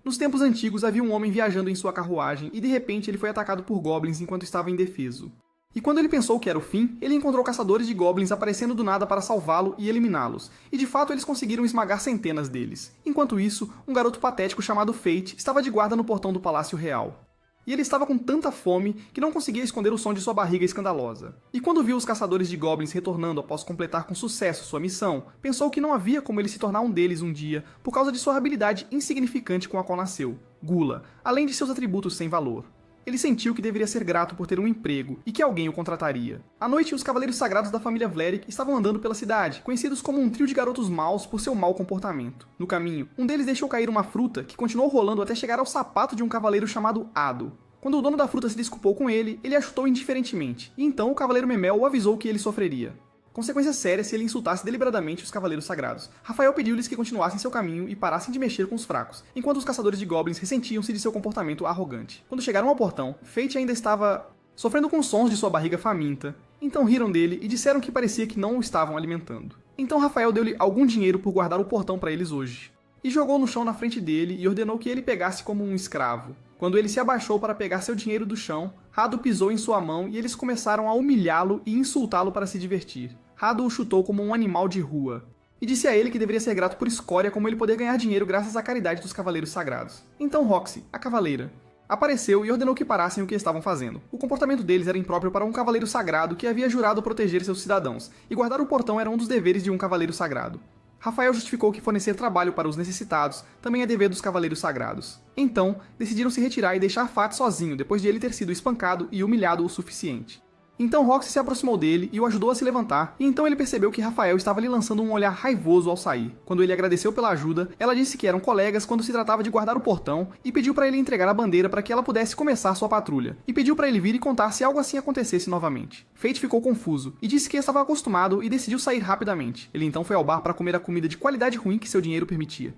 Nos tempos antigos havia um homem viajando em sua carruagem e de repente ele foi atacado por goblins enquanto estava indefeso. E quando ele pensou que era o fim, ele encontrou caçadores de goblins aparecendo do nada para salvá-lo e eliminá-los, e de fato eles conseguiram esmagar centenas deles. Enquanto isso, um garoto patético chamado Fate estava de guarda no portão do Palácio Real. E ele estava com tanta fome que não conseguia esconder o som de sua barriga escandalosa. E quando viu os caçadores de goblins retornando após completar com sucesso sua missão, pensou que não havia como ele se tornar um deles um dia por causa de sua habilidade insignificante com a qual nasceu, gula, além de seus atributos sem valor. Ele sentiu que deveria ser grato por ter um emprego e que alguém o contrataria. À noite, os Cavaleiros Sagrados da família Vlerick estavam andando pela cidade, conhecidos como um trio de garotos maus por seu mau comportamento. No caminho, um deles deixou cair uma fruta que continuou rolando até chegar ao sapato de um cavaleiro chamado Ado. Quando o dono da fruta se desculpou com ele, ele a chutou indiferentemente, e então o Cavaleiro Memel o avisou que ele sofreria consequências sérias se ele insultasse deliberadamente os Cavaleiros Sagrados. Rafael pediu-lhes que continuassem seu caminho e parassem de mexer com os fracos, enquanto os caçadores de goblins ressentiam-se de seu comportamento arrogante. Quando chegaram ao portão, Fate ainda estava sofrendo com sons de sua barriga faminta, então riram dele e disseram que parecia que não o estavam alimentando. Então Rafael deu-lhe algum dinheiro por guardar o portão para eles hoje, e jogou no chão na frente dele e ordenou que ele pegasse como um escravo. Quando ele se abaixou para pegar seu dinheiro do chão, Rado pisou em sua mão e eles começaram a humilhá-lo e insultá-lo para se divertir. Rado o chutou como um animal de rua, e disse a ele que deveria ser grato por escória como ele poder ganhar dinheiro graças à caridade dos Cavaleiros Sagrados. Então Roxy, a Cavaleira, apareceu e ordenou que parassem o que estavam fazendo. O comportamento deles era impróprio para um Cavaleiro Sagrado que havia jurado proteger seus cidadãos, e guardar o portão era um dos deveres de um Cavaleiro Sagrado. Rafael justificou que fornecer trabalho para os necessitados também é dever dos Cavaleiros Sagrados. Então, decidiram se retirar e deixar Fat sozinho depois de ele ter sido espancado e humilhado o suficiente. Então Roxy se aproximou dele e o ajudou a se levantar, e então ele percebeu que Rafael estava lhe lançando um olhar raivoso ao sair. Quando ele agradeceu pela ajuda, ela disse que eram colegas quando se tratava de guardar o portão e pediu para ele entregar a bandeira para que ela pudesse começar sua patrulha, e pediu para ele vir e contar se algo assim acontecesse novamente. Fate ficou confuso e disse que estava acostumado e decidiu sair rapidamente. Ele então foi ao bar para comer a comida de qualidade ruim que seu dinheiro permitia.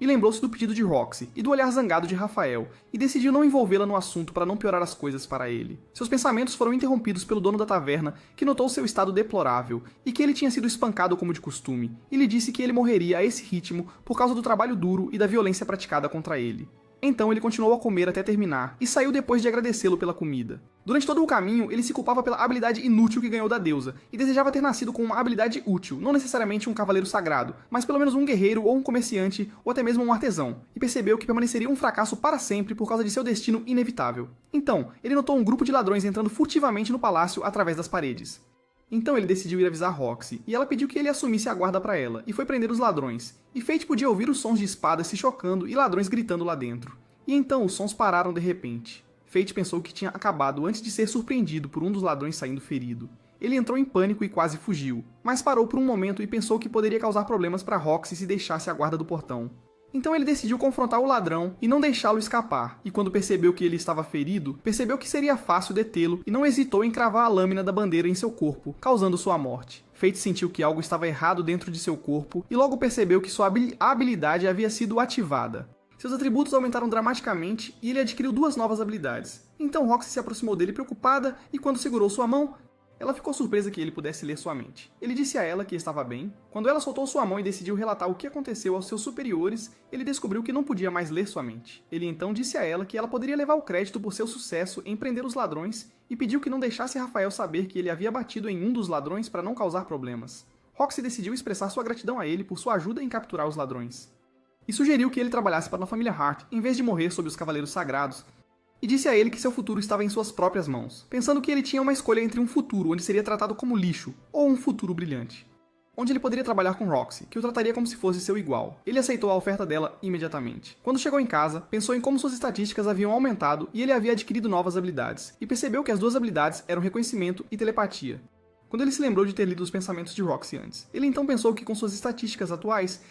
E lembrou-se do pedido de Roxy e do olhar zangado de Rafael, e decidiu não envolvê-la no assunto para não piorar as coisas para ele. Seus pensamentos foram interrompidos pelo dono da taverna, que notou seu estado deplorável, e que ele tinha sido espancado como de costume, e lhe disse que ele morreria a esse ritmo por causa do trabalho duro e da violência praticada contra ele. Então ele continuou a comer até terminar, e saiu depois de agradecê-lo pela comida. Durante todo o caminho, ele se culpava pela habilidade inútil que ganhou da deusa, e desejava ter nascido com uma habilidade útil, não necessariamente um cavaleiro sagrado, mas pelo menos um guerreiro ou um comerciante, ou até mesmo um artesão, e percebeu que permaneceria um fracasso para sempre por causa de seu destino inevitável. Então, ele notou um grupo de ladrões entrando furtivamente no palácio através das paredes. Então ele decidiu ir avisar Roxy, e ela pediu que ele assumisse a guarda para ela, e foi prender os ladrões. E Fate podia ouvir os sons de espadas se chocando e ladrões gritando lá dentro. E então os sons pararam de repente. Fate pensou que tinha acabado antes de ser surpreendido por um dos ladrões saindo ferido. Ele entrou em pânico e quase fugiu, mas parou por um momento e pensou que poderia causar problemas para Roxy se deixasse a guarda do portão. Então ele decidiu confrontar o ladrão e não deixá-lo escapar, e quando percebeu que ele estava ferido, percebeu que seria fácil detê-lo e não hesitou em cravar a lâmina da bandeira em seu corpo, causando sua morte. Fate sentiu que algo estava errado dentro de seu corpo e logo percebeu que sua habilidade havia sido ativada. Seus atributos aumentaram dramaticamente e ele adquiriu 2 novas habilidades. Então Roxy se aproximou dele preocupada e quando segurou sua mão, ela ficou surpresa que ele pudesse ler sua mente. Ele disse a ela que estava bem. Quando ela soltou sua mão e decidiu relatar o que aconteceu aos seus superiores, ele descobriu que não podia mais ler sua mente. Ele então disse a ela que ela poderia levar o crédito por seu sucesso em prender os ladrões e pediu que não deixasse Rafael saber que ele havia batido em um dos ladrões para não causar problemas. Roxy decidiu expressar sua gratidão a ele por sua ajuda em capturar os ladrões. E sugeriu que ele trabalhasse para a família Hart em vez de morrer sob os Cavaleiros Sagrados, e disse a ele que seu futuro estava em suas próprias mãos, pensando que ele tinha uma escolha entre um futuro onde seria tratado como lixo ou um futuro brilhante, onde ele poderia trabalhar com Roxy, que o trataria como se fosse seu igual. Ele aceitou a oferta dela imediatamente. Quando chegou em casa, pensou em como suas estatísticas haviam aumentado e ele havia adquirido novas habilidades, e percebeu que as 2 habilidades eram reconhecimento e telepatia. Quando ele se lembrou de ter lido os pensamentos de Roxy antes, ele então pensou que com suas estatísticas atuais,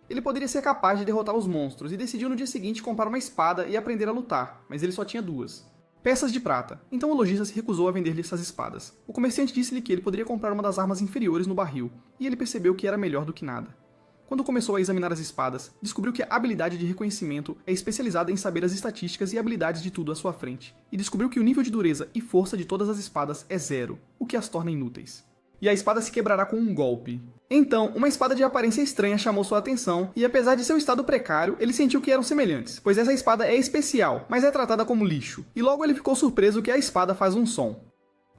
ele poderia ser capaz de derrotar os monstros e decidiu no dia seguinte comprar uma espada e aprender a lutar, mas ele só tinha 2. Peças de prata, então o lojista se recusou a vender-lhe essas espadas. O comerciante disse-lhe que ele poderia comprar uma das armas inferiores no barril, e ele percebeu que era melhor do que nada. Quando começou a examinar as espadas, descobriu que a habilidade de reconhecimento é especializada em saber as estatísticas e habilidades de tudo à sua frente, e descobriu que o nível de dureza e força de todas as espadas é 0, o que as torna inúteis. E a espada se quebrará com um golpe. Então, uma espada de aparência estranha chamou sua atenção, e apesar de seu estado precário, ele sentiu que eram semelhantes, pois essa espada é especial, mas é tratada como lixo, e logo ele ficou surpreso que a espada faz um som.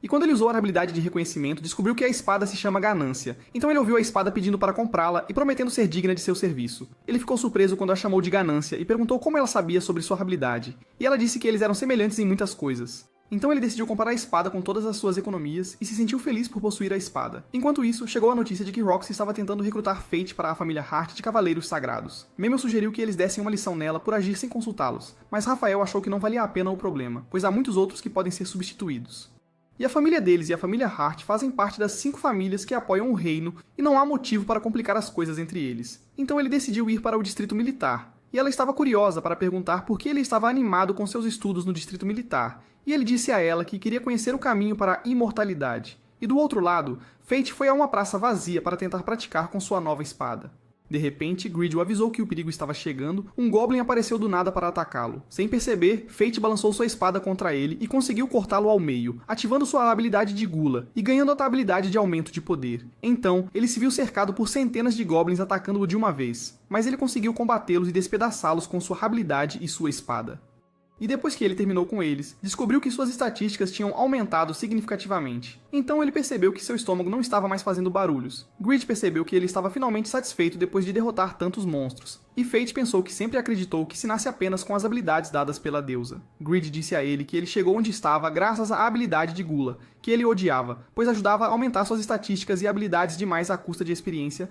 E quando ele usou a habilidade de reconhecimento, descobriu que a espada se chama Ganância. Então ele ouviu a espada pedindo para comprá-la e prometendo ser digna de seu serviço. Ele ficou surpreso quando a chamou de Ganância e perguntou como ela sabia sobre sua habilidade. E ela disse que eles eram semelhantes em muitas coisas. Então ele decidiu comprar a espada com todas as suas economias e se sentiu feliz por possuir a espada. Enquanto isso, chegou a notícia de que Roxy estava tentando recrutar Fate para a família Hart de Cavaleiros Sagrados. Memel sugeriu que eles dessem uma lição nela por agir sem consultá-los, mas Rafael achou que não valia a pena o problema, pois há muitos outros que podem ser substituídos. E a família deles e a família Hart fazem parte das 5 famílias que apoiam o reino e não há motivo para complicar as coisas entre eles. Então ele decidiu ir para o distrito militar. E ela estava curiosa para perguntar por que ele estava animado com seus estudos no distrito militar. E ele disse a ela que queria conhecer o caminho para a imortalidade. E do outro lado, Fate foi a uma praça vazia para tentar praticar com sua nova espada. De repente, Grid o avisou que o perigo estava chegando, um Goblin apareceu do nada para atacá-lo. Sem perceber, Fate balançou sua espada contra ele e conseguiu cortá-lo ao meio, ativando sua habilidade de Gula e ganhando outra habilidade de aumento de poder. Então, ele se viu cercado por centenas de Goblins atacando-o de uma vez, mas ele conseguiu combatê-los e despedaçá-los com sua habilidade e sua espada. E depois que ele terminou com eles, descobriu que suas estatísticas tinham aumentado significativamente. Então ele percebeu que seu estômago não estava mais fazendo barulhos. Grid percebeu que ele estava finalmente satisfeito depois de derrotar tantos monstros. E Fate pensou que sempre acreditou que se nasce apenas com as habilidades dadas pela deusa. Grid disse a ele que ele chegou onde estava graças à habilidade de Gula, que ele odiava, pois ajudava a aumentar suas estatísticas e habilidades demais à custa de experiência,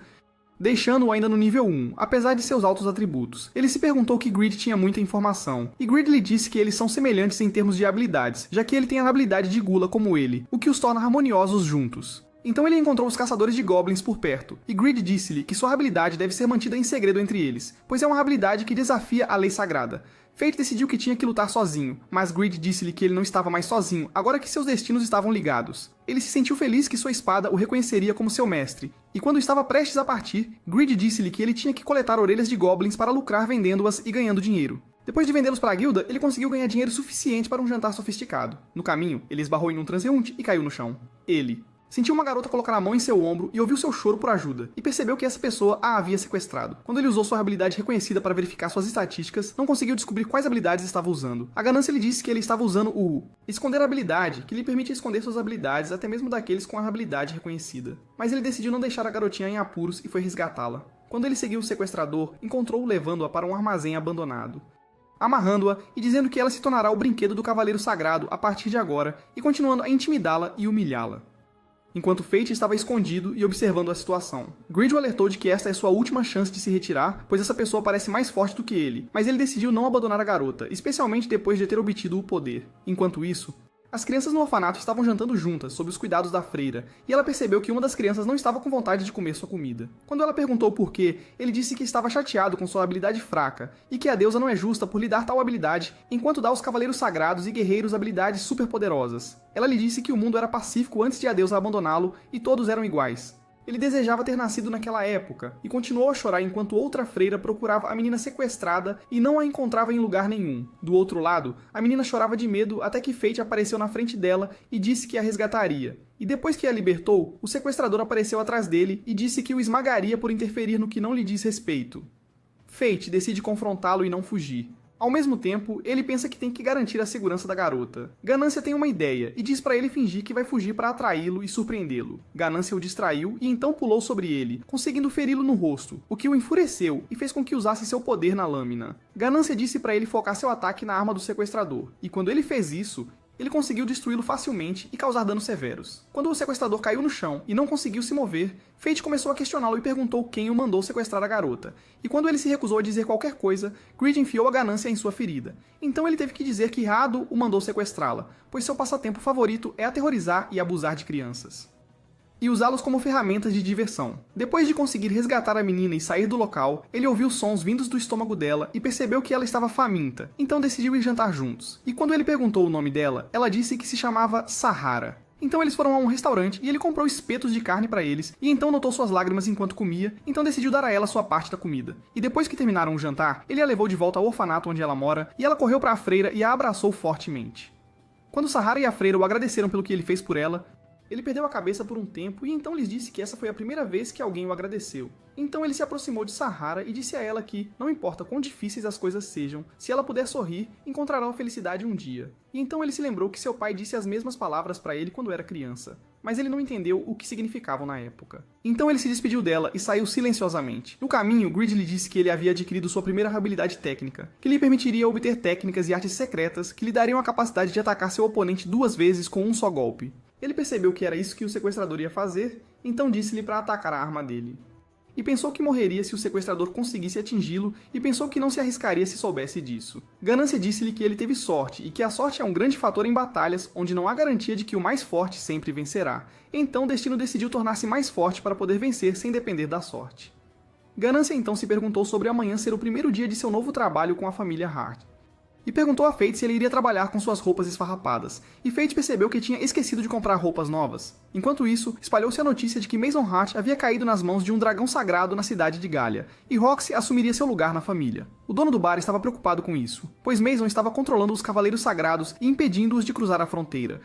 deixando-o ainda no nível 1, apesar de seus altos atributos. Ele se perguntou que Grid tinha muita informação, e Grid lhe disse que eles são semelhantes em termos de habilidades, já que ele tem a habilidade de Gula como ele, o que os torna harmoniosos juntos. Então ele encontrou os caçadores de Goblins por perto, e Grid disse-lhe que sua habilidade deve ser mantida em segredo entre eles, pois é uma habilidade que desafia a lei sagrada. Fate decidiu que tinha que lutar sozinho, mas Grid disse-lhe que ele não estava mais sozinho, agora que seus destinos estavam ligados. Ele se sentiu feliz que sua espada o reconheceria como seu mestre, e quando estava prestes a partir, Grid disse-lhe que ele tinha que coletar orelhas de Goblins para lucrar vendendo-as e ganhando dinheiro. Depois de vendê-los para a guilda, ele conseguiu ganhar dinheiro suficiente para um jantar sofisticado. No caminho, ele esbarrou em um transeunte e caiu no chão. Ele sentiu uma garota colocar a mão em seu ombro e ouviu seu choro por ajuda, e percebeu que essa pessoa a havia sequestrado. Quando ele usou sua habilidade reconhecida para verificar suas estatísticas, não conseguiu descobrir quais habilidades estava usando. A ganância lhe disse que ele estava usando o esconder habilidade, que lhe permite esconder suas habilidades, até mesmo daqueles com a habilidade reconhecida. Mas ele decidiu não deixar a garotinha em apuros e foi resgatá-la. Quando ele seguiu o sequestrador, encontrou-o levando-a para um armazém abandonado, amarrando-a e dizendo que ela se tornará o brinquedo do Cavaleiro Sagrado a partir de agora, e continuando a intimidá-la e humilhá-la, enquanto Fate estava escondido e observando a situação. Grid o alertou de que esta é sua última chance de se retirar, pois essa pessoa parece mais forte do que ele, mas ele decidiu não abandonar a garota, especialmente depois de ter obtido o poder. Enquanto isso, as crianças no orfanato estavam jantando juntas, sob os cuidados da freira, e ela percebeu que uma das crianças não estava com vontade de comer sua comida. Quando ela perguntou por quê, ele disse que estava chateado com sua habilidade fraca, e que a deusa não é justa por lhe dar tal habilidade, enquanto dá aos cavaleiros sagrados e guerreiros habilidades superpoderosas. Ela lhe disse que o mundo era pacífico antes de a deusa abandoná-lo, e todos eram iguais. Ele desejava ter nascido naquela época, e continuou a chorar enquanto outra freira procurava a menina sequestrada e não a encontrava em lugar nenhum. Do outro lado, a menina chorava de medo até que Fate apareceu na frente dela e disse que a resgataria. E depois que a libertou, o sequestrador apareceu atrás dele e disse que o esmagaria por interferir no que não lhe diz respeito. Fate decide confrontá-lo e não fugir. Ao mesmo tempo, ele pensa que tem que garantir a segurança da garota. Ganância tem uma ideia e diz para ele fingir que vai fugir para atraí-lo e surpreendê-lo. Ganância o distraiu e então pulou sobre ele, conseguindo feri-lo no rosto, o que o enfureceu e fez com que usasse seu poder na lâmina. Ganância disse para ele focar seu ataque na arma do sequestrador, e quando ele fez isso, ele conseguiu destruí-lo facilmente e causar danos severos. Quando o sequestrador caiu no chão e não conseguiu se mover, Fate começou a questioná-lo e perguntou quem o mandou sequestrar a garota. E quando ele se recusou a dizer qualquer coisa, Grid enfiou a ganância em sua ferida. Então ele teve que dizer que Rado o mandou sequestrá-la, pois seu passatempo favorito é aterrorizar e abusar de crianças, e usá-los como ferramentas de diversão. Depois de conseguir resgatar a menina e sair do local, ele ouviu sons vindos do estômago dela e percebeu que ela estava faminta, então decidiu ir jantar juntos. E quando ele perguntou o nome dela, ela disse que se chamava Sahara. Então eles foram a um restaurante e ele comprou espetos de carne para eles, e então notou suas lágrimas enquanto comia, então decidiu dar a ela sua parte da comida. E depois que terminaram o jantar, ele a levou de volta ao orfanato onde ela mora, e ela correu para a freira e a abraçou fortemente. Quando Sahara e a freira o agradeceram pelo que ele fez por ela, Ele perdeu a cabeça por um tempo e então lhes disse que essa foi a primeira vez que alguém o agradeceu. Então ele se aproximou de Sahara e disse a ela que, não importa quão difíceis as coisas sejam, se ela puder sorrir, encontrará a felicidade um dia. E então ele se lembrou que seu pai disse as mesmas palavras para ele quando era criança, mas ele não entendeu o que significavam na época. Então ele se despediu dela e saiu silenciosamente. No caminho, Grid lhe disse que ele havia adquirido sua primeira habilidade técnica, que lhe permitiria obter técnicas e artes secretas que lhe dariam a capacidade de atacar seu oponente 2 vezes com um só golpe. Ele percebeu que era isso que o sequestrador ia fazer, então disse-lhe para atacar a arma dele. E pensou que morreria se o sequestrador conseguisse atingi-lo, e pensou que não se arriscaria se soubesse disso. Ganância disse-lhe que ele teve sorte, e que a sorte é um grande fator em batalhas onde não há garantia de que o mais forte sempre vencerá. Então Destino decidiu tornar-se mais forte para poder vencer sem depender da sorte. Ganância então se perguntou sobre amanhã ser o primeiro dia de seu novo trabalho com a família Hart. E perguntou a Fate se ele iria trabalhar com suas roupas esfarrapadas, e Fate percebeu que tinha esquecido de comprar roupas novas. Enquanto isso, espalhou-se a notícia de que Mason Hart havia caído nas mãos de um dragão sagrado na cidade de Galia, e Roxy assumiria seu lugar na família. O dono do bar estava preocupado com isso, pois Mason estava controlando os cavaleiros sagrados e impedindo-os de cruzar a fronteira,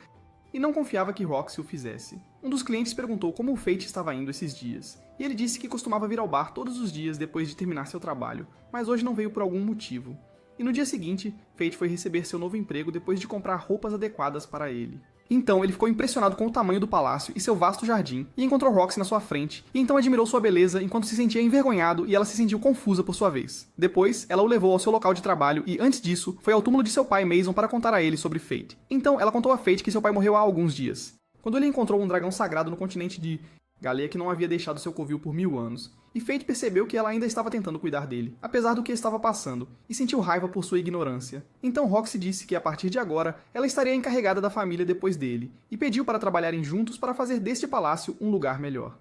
e não confiava que Roxy o fizesse. Um dos clientes perguntou como o Fate estava indo esses dias, e ele disse que costumava vir ao bar todos os dias depois de terminar seu trabalho, mas hoje não veio por algum motivo. E no dia seguinte, Fate foi receber seu novo emprego depois de comprar roupas adequadas para ele. Então ele ficou impressionado com o tamanho do palácio e seu vasto jardim, e encontrou Roxy na sua frente, e então admirou sua beleza enquanto se sentia envergonhado e ela se sentiu confusa por sua vez. Depois, ela o levou ao seu local de trabalho e, antes disso, foi ao túmulo de seu pai Mason para contar a ele sobre Fate. Então ela contou a Fate que seu pai morreu há alguns dias. Quando ele encontrou um dragão sagrado no continente de Galia que não havia deixado seu covil por 1000 anos, e Fate percebeu que ela ainda estava tentando cuidar dele, apesar do que estava passando, e sentiu raiva por sua ignorância. Então Roxy disse que a partir de agora, ela estaria encarregada da família depois dele, e pediu para trabalharem juntos para fazer deste palácio um lugar melhor.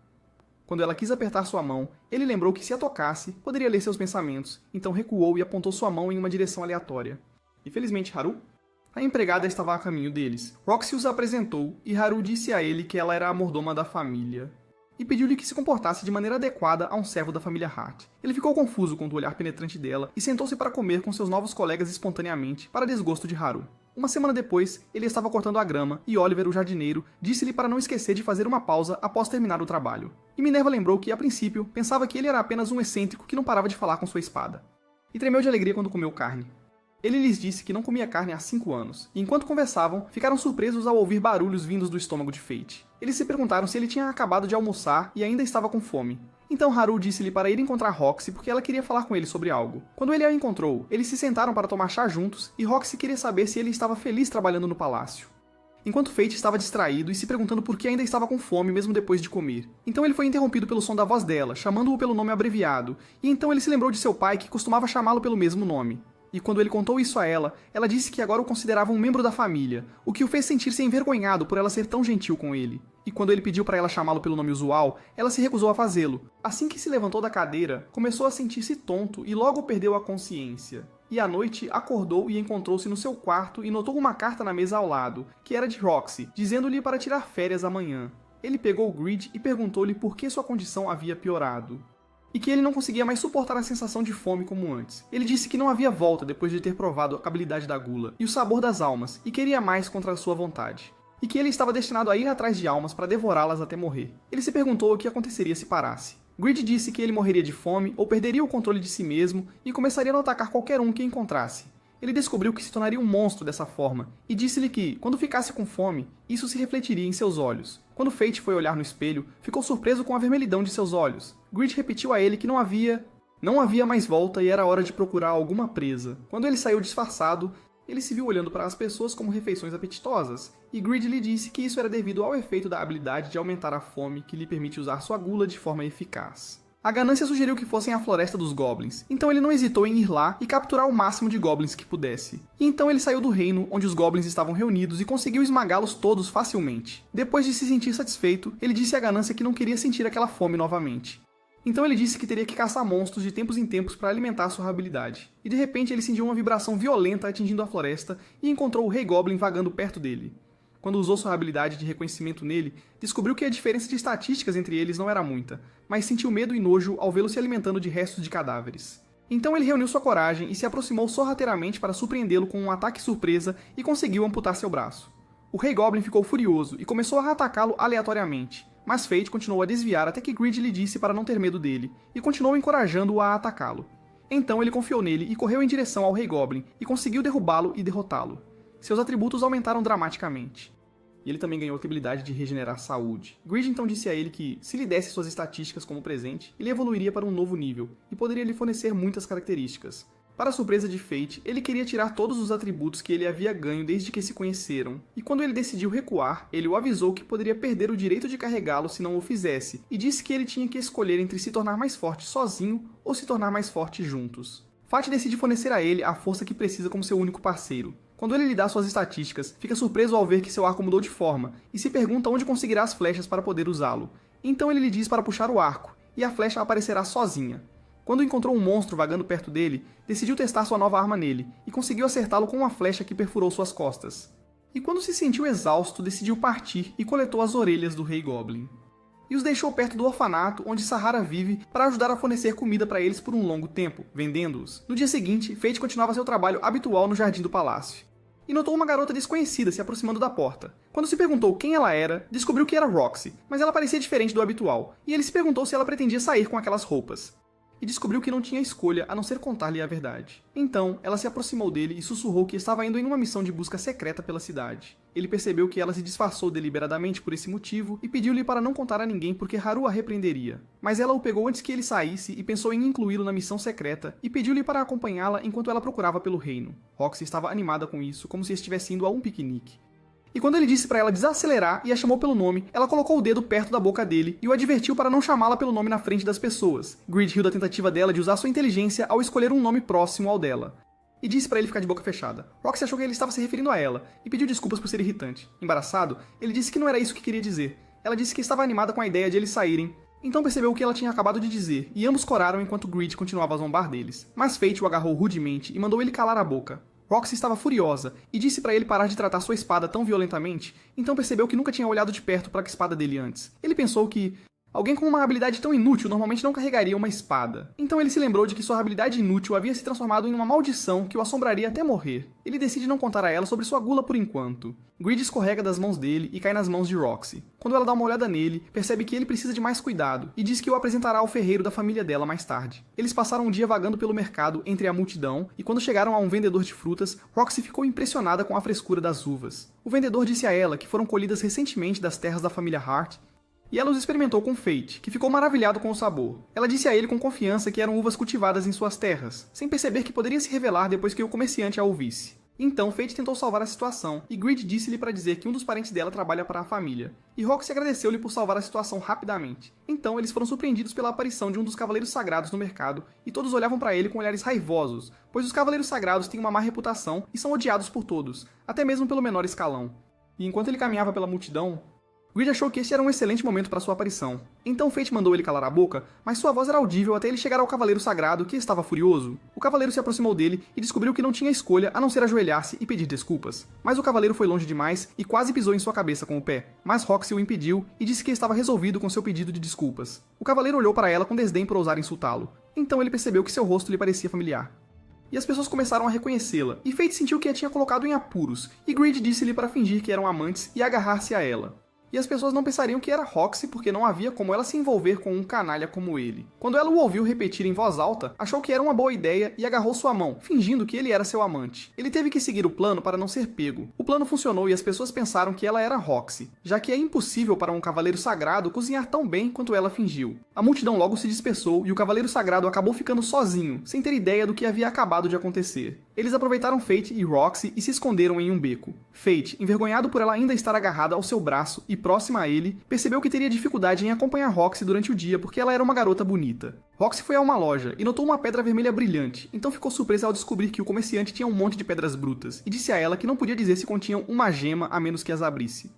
Quando ela quis apertar sua mão, ele lembrou que se a tocasse, poderia ler seus pensamentos, então recuou e apontou sua mão em uma direção aleatória. E felizmente Haru? A empregada estava a caminho deles. Roxy os apresentou, e Haru disse a ele que ela era a mordoma da família, e pediu-lhe que se comportasse de maneira adequada a um servo da família Hart. Ele ficou confuso com o olhar penetrante dela e sentou-se para comer com seus novos colegas espontaneamente, para desgosto de Haru. Uma semana depois, ele estava cortando a grama e Oliver, o jardineiro, disse-lhe para não esquecer de fazer uma pausa após terminar o trabalho. E Minerva lembrou que, a princípio, pensava que ele era apenas um excêntrico que não parava de falar com sua espada. E tremeu de alegria quando comeu carne. Ele lhes disse que não comia carne há 5 anos, e enquanto conversavam, ficaram surpresos ao ouvir barulhos vindos do estômago de Fate. Eles se perguntaram se ele tinha acabado de almoçar e ainda estava com fome. Então Haru disse-lhe para ir encontrar Roxy porque ela queria falar com ele sobre algo. Quando ele a encontrou, eles se sentaram para tomar chá juntos e Roxy queria saber se ele estava feliz trabalhando no palácio, enquanto Fate estava distraído e se perguntando por que ainda estava com fome mesmo depois de comer. Então ele foi interrompido pelo som da voz dela, chamando-o pelo nome abreviado, e então ele se lembrou de seu pai que costumava chamá-lo pelo mesmo nome. E quando ele contou isso a ela disse que agora o considerava um membro da família, o que o fez sentir-se envergonhado por ela ser tão gentil com ele. E quando ele pediu para ela chamá-lo pelo nome usual, ela se recusou a fazê-lo. Assim que se levantou da cadeira, começou a sentir-se tonto e logo perdeu a consciência. E à noite, acordou e encontrou-se no seu quarto e notou uma carta na mesa ao lado, que era de Roxy, dizendo-lhe para tirar férias amanhã. Ele pegou o Grid e perguntou-lhe por que sua condição havia piorado, e que ele não conseguia mais suportar a sensação de fome como antes. Ele disse que não havia volta depois de ter provado a habilidade da gula e o sabor das almas, e queria mais contra a sua vontade. E que ele estava destinado a ir atrás de almas para devorá-las até morrer. Ele se perguntou o que aconteceria se parasse. Grid disse que ele morreria de fome ou perderia o controle de si mesmo e começaria a atacar qualquer um que encontrasse. Ele descobriu que se tornaria um monstro dessa forma, e disse-lhe que, quando ficasse com fome, isso se refletiria em seus olhos. Quando Fate foi olhar no espelho, ficou surpreso com a vermelhidão de seus olhos. Grid repetiu a ele que não havia mais volta e era hora de procurar alguma presa. Quando ele saiu disfarçado, ele se viu olhando para as pessoas como refeições apetitosas, e Grid lhe disse que isso era devido ao efeito da habilidade de aumentar a fome que lhe permite usar sua gula de forma eficaz. A ganância sugeriu que fossem à floresta dos goblins, então ele não hesitou em ir lá e capturar o máximo de goblins que pudesse. E então ele saiu do reino onde os goblins estavam reunidos e conseguiu esmagá-los todos facilmente. Depois de se sentir satisfeito, ele disse à ganância que não queria sentir aquela fome novamente. Então ele disse que teria que caçar monstros de tempos em tempos para alimentar sua habilidade. E de repente ele sentiu uma vibração violenta atingindo a floresta e encontrou o Rei Goblin vagando perto dele. Quando usou sua habilidade de reconhecimento nele, descobriu que a diferença de estatísticas entre eles não era muita, mas sentiu medo e nojo ao vê-lo se alimentando de restos de cadáveres. Então ele reuniu sua coragem e se aproximou sorrateiramente para surpreendê-lo com um ataque surpresa e conseguiu amputar seu braço. O Rei Goblin ficou furioso e começou a atacá-lo aleatoriamente, mas Fate continuou a desviar até que Greed lhe disse para não ter medo dele, e continuou encorajando-o a atacá-lo. Então ele confiou nele e correu em direção ao Rei Goblin, e conseguiu derrubá-lo e derrotá-lo. Seus atributos aumentaram dramaticamente. E ele também ganhou a habilidade de regenerar saúde. Greed então disse a ele que, se lhe desse suas estatísticas como presente, ele evoluiria para um novo nível, e poderia lhe fornecer muitas características. Para a surpresa de Fate, ele queria tirar todos os atributos que ele havia ganho desde que se conheceram, e quando ele decidiu recuar, ele o avisou que poderia perder o direito de carregá-lo se não o fizesse, e disse que ele tinha que escolher entre se tornar mais forte sozinho ou se tornar mais forte juntos. Fate decide fornecer a ele a força que precisa como seu único parceiro. Quando ele lhe dá suas estatísticas, fica surpreso ao ver que seu arco mudou de forma, e se pergunta onde conseguirá as flechas para poder usá-lo. Então ele lhe diz para puxar o arco, e a flecha aparecerá sozinha. Quando encontrou um monstro vagando perto dele, decidiu testar sua nova arma nele, e conseguiu acertá-lo com uma flecha que perfurou suas costas. E quando se sentiu exausto, decidiu partir e coletou as orelhas do Rei Goblin. E os deixou perto do orfanato onde Sahara vive para ajudar a fornecer comida para eles por um longo tempo, vendendo-os. No dia seguinte, Fate continuava seu trabalho habitual no jardim do palácio. E notou uma garota desconhecida se aproximando da porta. Quando se perguntou quem ela era, descobriu que era Roxy, mas ela parecia diferente do habitual, e ele se perguntou se ela pretendia sair com aquelas roupas. E descobriu que não tinha escolha a não ser contar-lhe a verdade. Então, ela se aproximou dele e sussurrou que estava indo em uma missão de busca secreta pela cidade. Ele percebeu que ela se disfarçou deliberadamente por esse motivo e pediu-lhe para não contar a ninguém porque Haru a repreenderia. Mas ela o pegou antes que ele saísse e pensou em incluí-lo na missão secreta e pediu-lhe para acompanhá-la enquanto ela procurava pelo reino. Roxy estava animada com isso, como se estivesse indo a um piquenique. E quando ele disse para ela desacelerar e a chamou pelo nome, ela colocou o dedo perto da boca dele e o advertiu para não chamá-la pelo nome na frente das pessoas. Greed riu da tentativa dela de usar sua inteligência ao escolher um nome próximo ao dela. E disse para ele ficar de boca fechada. Roxy achou que ele estava se referindo a ela e pediu desculpas por ser irritante. Embaraçado, ele disse que não era isso que queria dizer. Ela disse que estava animada com a ideia de eles saírem. Então percebeu o que ela tinha acabado de dizer, e ambos coraram enquanto Greed continuava a zombar deles. Mas Fate o agarrou rudemente e mandou ele calar a boca. Roxy estava furiosa e disse para ele parar de tratar sua espada tão violentamente, então percebeu que nunca tinha olhado de perto para a espada dele antes. Ele pensou que alguém com uma habilidade tão inútil normalmente não carregaria uma espada. Então ele se lembrou de que sua habilidade inútil havia se transformado em uma maldição que o assombraria até morrer. Ele decide não contar a ela sobre sua gula por enquanto. Greed escorrega das mãos dele e cai nas mãos de Roxy. Quando ela dá uma olhada nele, percebe que ele precisa de mais cuidado e diz que o apresentará ao ferreiro da família dela mais tarde. Eles passaram um dia vagando pelo mercado entre a multidão e quando chegaram a um vendedor de frutas, Roxy ficou impressionada com a frescura das uvas. O vendedor disse a ela que foram colhidas recentemente das terras da família Hart e ela os experimentou com Fate, que ficou maravilhado com o sabor. Ela disse a ele com confiança que eram uvas cultivadas em suas terras, sem perceber que poderia se revelar depois que o comerciante a ouvisse. Então Fate tentou salvar a situação, e Greed disse-lhe para dizer que um dos parentes dela trabalha para a família. E Roxy agradeceu-lhe por salvar a situação rapidamente. Então eles foram surpreendidos pela aparição de um dos Cavaleiros Sagrados no mercado, e todos olhavam para ele com olhares raivosos, pois os Cavaleiros Sagrados têm uma má reputação e são odiados por todos, até mesmo pelo menor escalão. E enquanto ele caminhava pela multidão, Greed achou que esse era um excelente momento para sua aparição. Então Fate mandou ele calar a boca, mas sua voz era audível até ele chegar ao Cavaleiro Sagrado, que estava furioso. O Cavaleiro se aproximou dele e descobriu que não tinha escolha a não ser ajoelhar-se e pedir desculpas. Mas o Cavaleiro foi longe demais e quase pisou em sua cabeça com o pé. Mas Roxy o impediu e disse que estava resolvido com seu pedido de desculpas. O Cavaleiro olhou para ela com desdém por ousar insultá-lo. Então ele percebeu que seu rosto lhe parecia familiar. E as pessoas começaram a reconhecê-la, e Fate sentiu que a tinha colocado em apuros, e Greed disse-lhe para fingir que eram amantes e agarrar-se a ela. E as pessoas não pensariam que era Roxy porque não havia como ela se envolver com um canalha como ele. Quando ela o ouviu repetir em voz alta, achou que era uma boa ideia e agarrou sua mão, fingindo que ele era seu amante. Ele teve que seguir o plano para não ser pego. O plano funcionou e as pessoas pensaram que ela era Roxy, já que é impossível para um cavaleiro sagrado cozinhar tão bem quanto ela fingiu. A multidão logo se dispersou e o cavaleiro sagrado acabou ficando sozinho, sem ter ideia do que havia acabado de acontecer. Eles aproveitaram Fate e Roxy e se esconderam em um beco. Fate, envergonhado por ela ainda estar agarrada ao seu braço e próxima a ele, percebeu que teria dificuldade em acompanhar Roxy durante o dia porque ela era uma garota bonita. Roxy foi a uma loja e notou uma pedra vermelha brilhante, então ficou surpresa ao descobrir que o comerciante tinha um monte de pedras brutas e disse a ela que não podia dizer se continham uma gema a menos que as abrisse.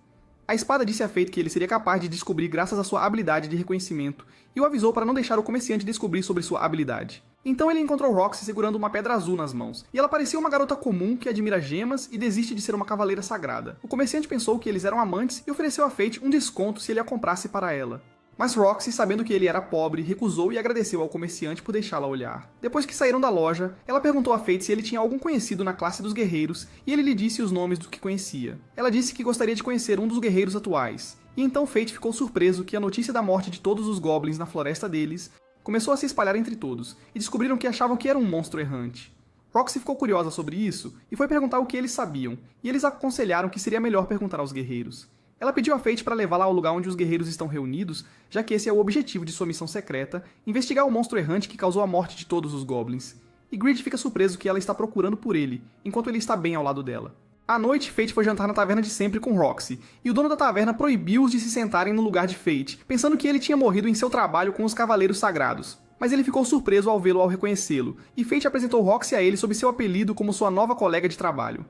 A espada disse a Fate que ele seria capaz de descobrir graças à sua habilidade de reconhecimento e o avisou para não deixar o comerciante descobrir sobre sua habilidade. Então ele encontrou Roxy segurando uma pedra azul nas mãos, e ela parecia uma garota comum que admira gemas e desiste de ser uma cavaleira sagrada. O comerciante pensou que eles eram amantes e ofereceu a Fate um desconto se ele a comprasse para ela. Mas Roxy, sabendo que ele era pobre, recusou e agradeceu ao comerciante por deixá-la olhar. Depois que saíram da loja, ela perguntou a Fate se ele tinha algum conhecido na classe dos guerreiros, e ele lhe disse os nomes dos que conhecia. Ela disse que gostaria de conhecer um dos guerreiros atuais, e então Fate ficou surpreso que a notícia da morte de todos os goblins na floresta deles começou a se espalhar entre todos, e descobriram que achavam que era um monstro errante. Roxy ficou curiosa sobre isso, e foi perguntar o que eles sabiam, e eles aconselharam que seria melhor perguntar aos guerreiros. Ela pediu a Fate para levá-la ao lugar onde os guerreiros estão reunidos, já que esse é o objetivo de sua missão secreta, investigar o monstro errante que causou a morte de todos os goblins. E Grid fica surpreso que ela está procurando por ele, enquanto ele está bem ao lado dela. À noite, Fate foi jantar na taverna de sempre com Roxy, e o dono da taverna proibiu-os de se sentarem no lugar de Fate, pensando que ele tinha morrido em seu trabalho com os Cavaleiros Sagrados. Mas ele ficou surpreso ao vê-lo ao reconhecê-lo, e Fate apresentou Roxy a ele sob seu apelido como sua nova colega de trabalho.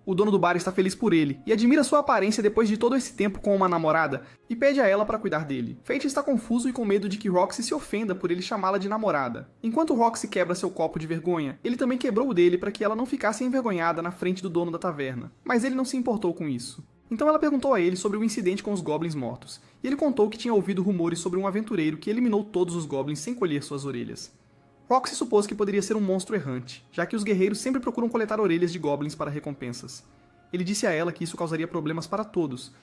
O dono do bar está feliz por ele, e admira sua aparência depois de todo esse tempo com uma namorada, e pede a ela para cuidar dele. Fate está confuso e com medo de que Roxy se ofenda por ele chamá-la de namorada. Enquanto Roxy quebra seu copo de vergonha, ele também quebrou o dele para que ela não ficasse envergonhada na frente do dono da taverna, mas ele não se importou com isso. Então ela perguntou a ele sobre o incidente com os goblins mortos, e ele contou que tinha ouvido rumores sobre um aventureiro que eliminou todos os goblins sem colher suas orelhas. Roxy supôs que poderia ser um monstro errante, já que os guerreiros sempre procuram coletar orelhas de goblins para recompensas. Ele disse a ela que isso causaria problemas para todos,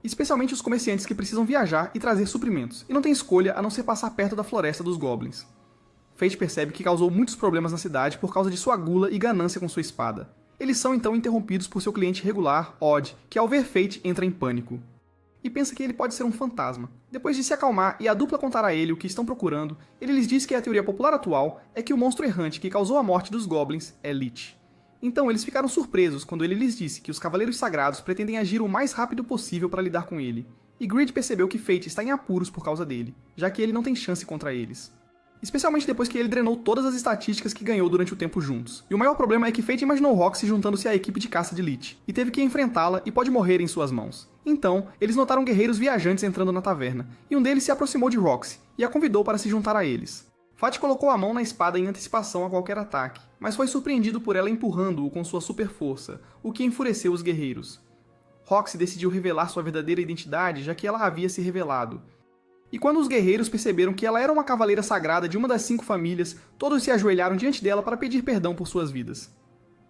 especialmente os comerciantes que precisam viajar e trazer suprimentos, e não tem escolha a não ser passar perto da floresta dos goblins. Fate percebe que causou muitos problemas na cidade por causa de sua gula e ganância com sua espada. Eles são então interrompidos por seu cliente regular, Odd, que ao ver Fate entra em pânico. E pensa que ele pode ser um fantasma. Depois de se acalmar e a dupla contar a ele o que estão procurando, ele lhes diz que a teoria popular atual é que o monstro errante que causou a morte dos goblins é Lich. Então eles ficaram surpresos quando ele lhes disse que os Cavaleiros Sagrados pretendem agir o mais rápido possível para lidar com ele. E Grid percebeu que Fate está em apuros por causa dele, já que ele não tem chance contra eles. Especialmente depois que ele drenou todas as estatísticas que ganhou durante o tempo juntos. E o maior problema é que Fate imaginou Roxy juntando-se à equipe de caça de Lich, e teve que enfrentá-la e pode morrer em suas mãos. Então, eles notaram guerreiros viajantes entrando na taverna, e um deles se aproximou de Roxy, e a convidou para se juntar a eles. Fate colocou a mão na espada em antecipação a qualquer ataque, mas foi surpreendido por ela empurrando-o com sua super força, o que enfureceu os guerreiros. Roxy decidiu revelar sua verdadeira identidade, já que ela havia se revelado. E quando os guerreiros perceberam que ela era uma cavaleira sagrada de uma das 5 famílias, todos se ajoelharam diante dela para pedir perdão por suas vidas.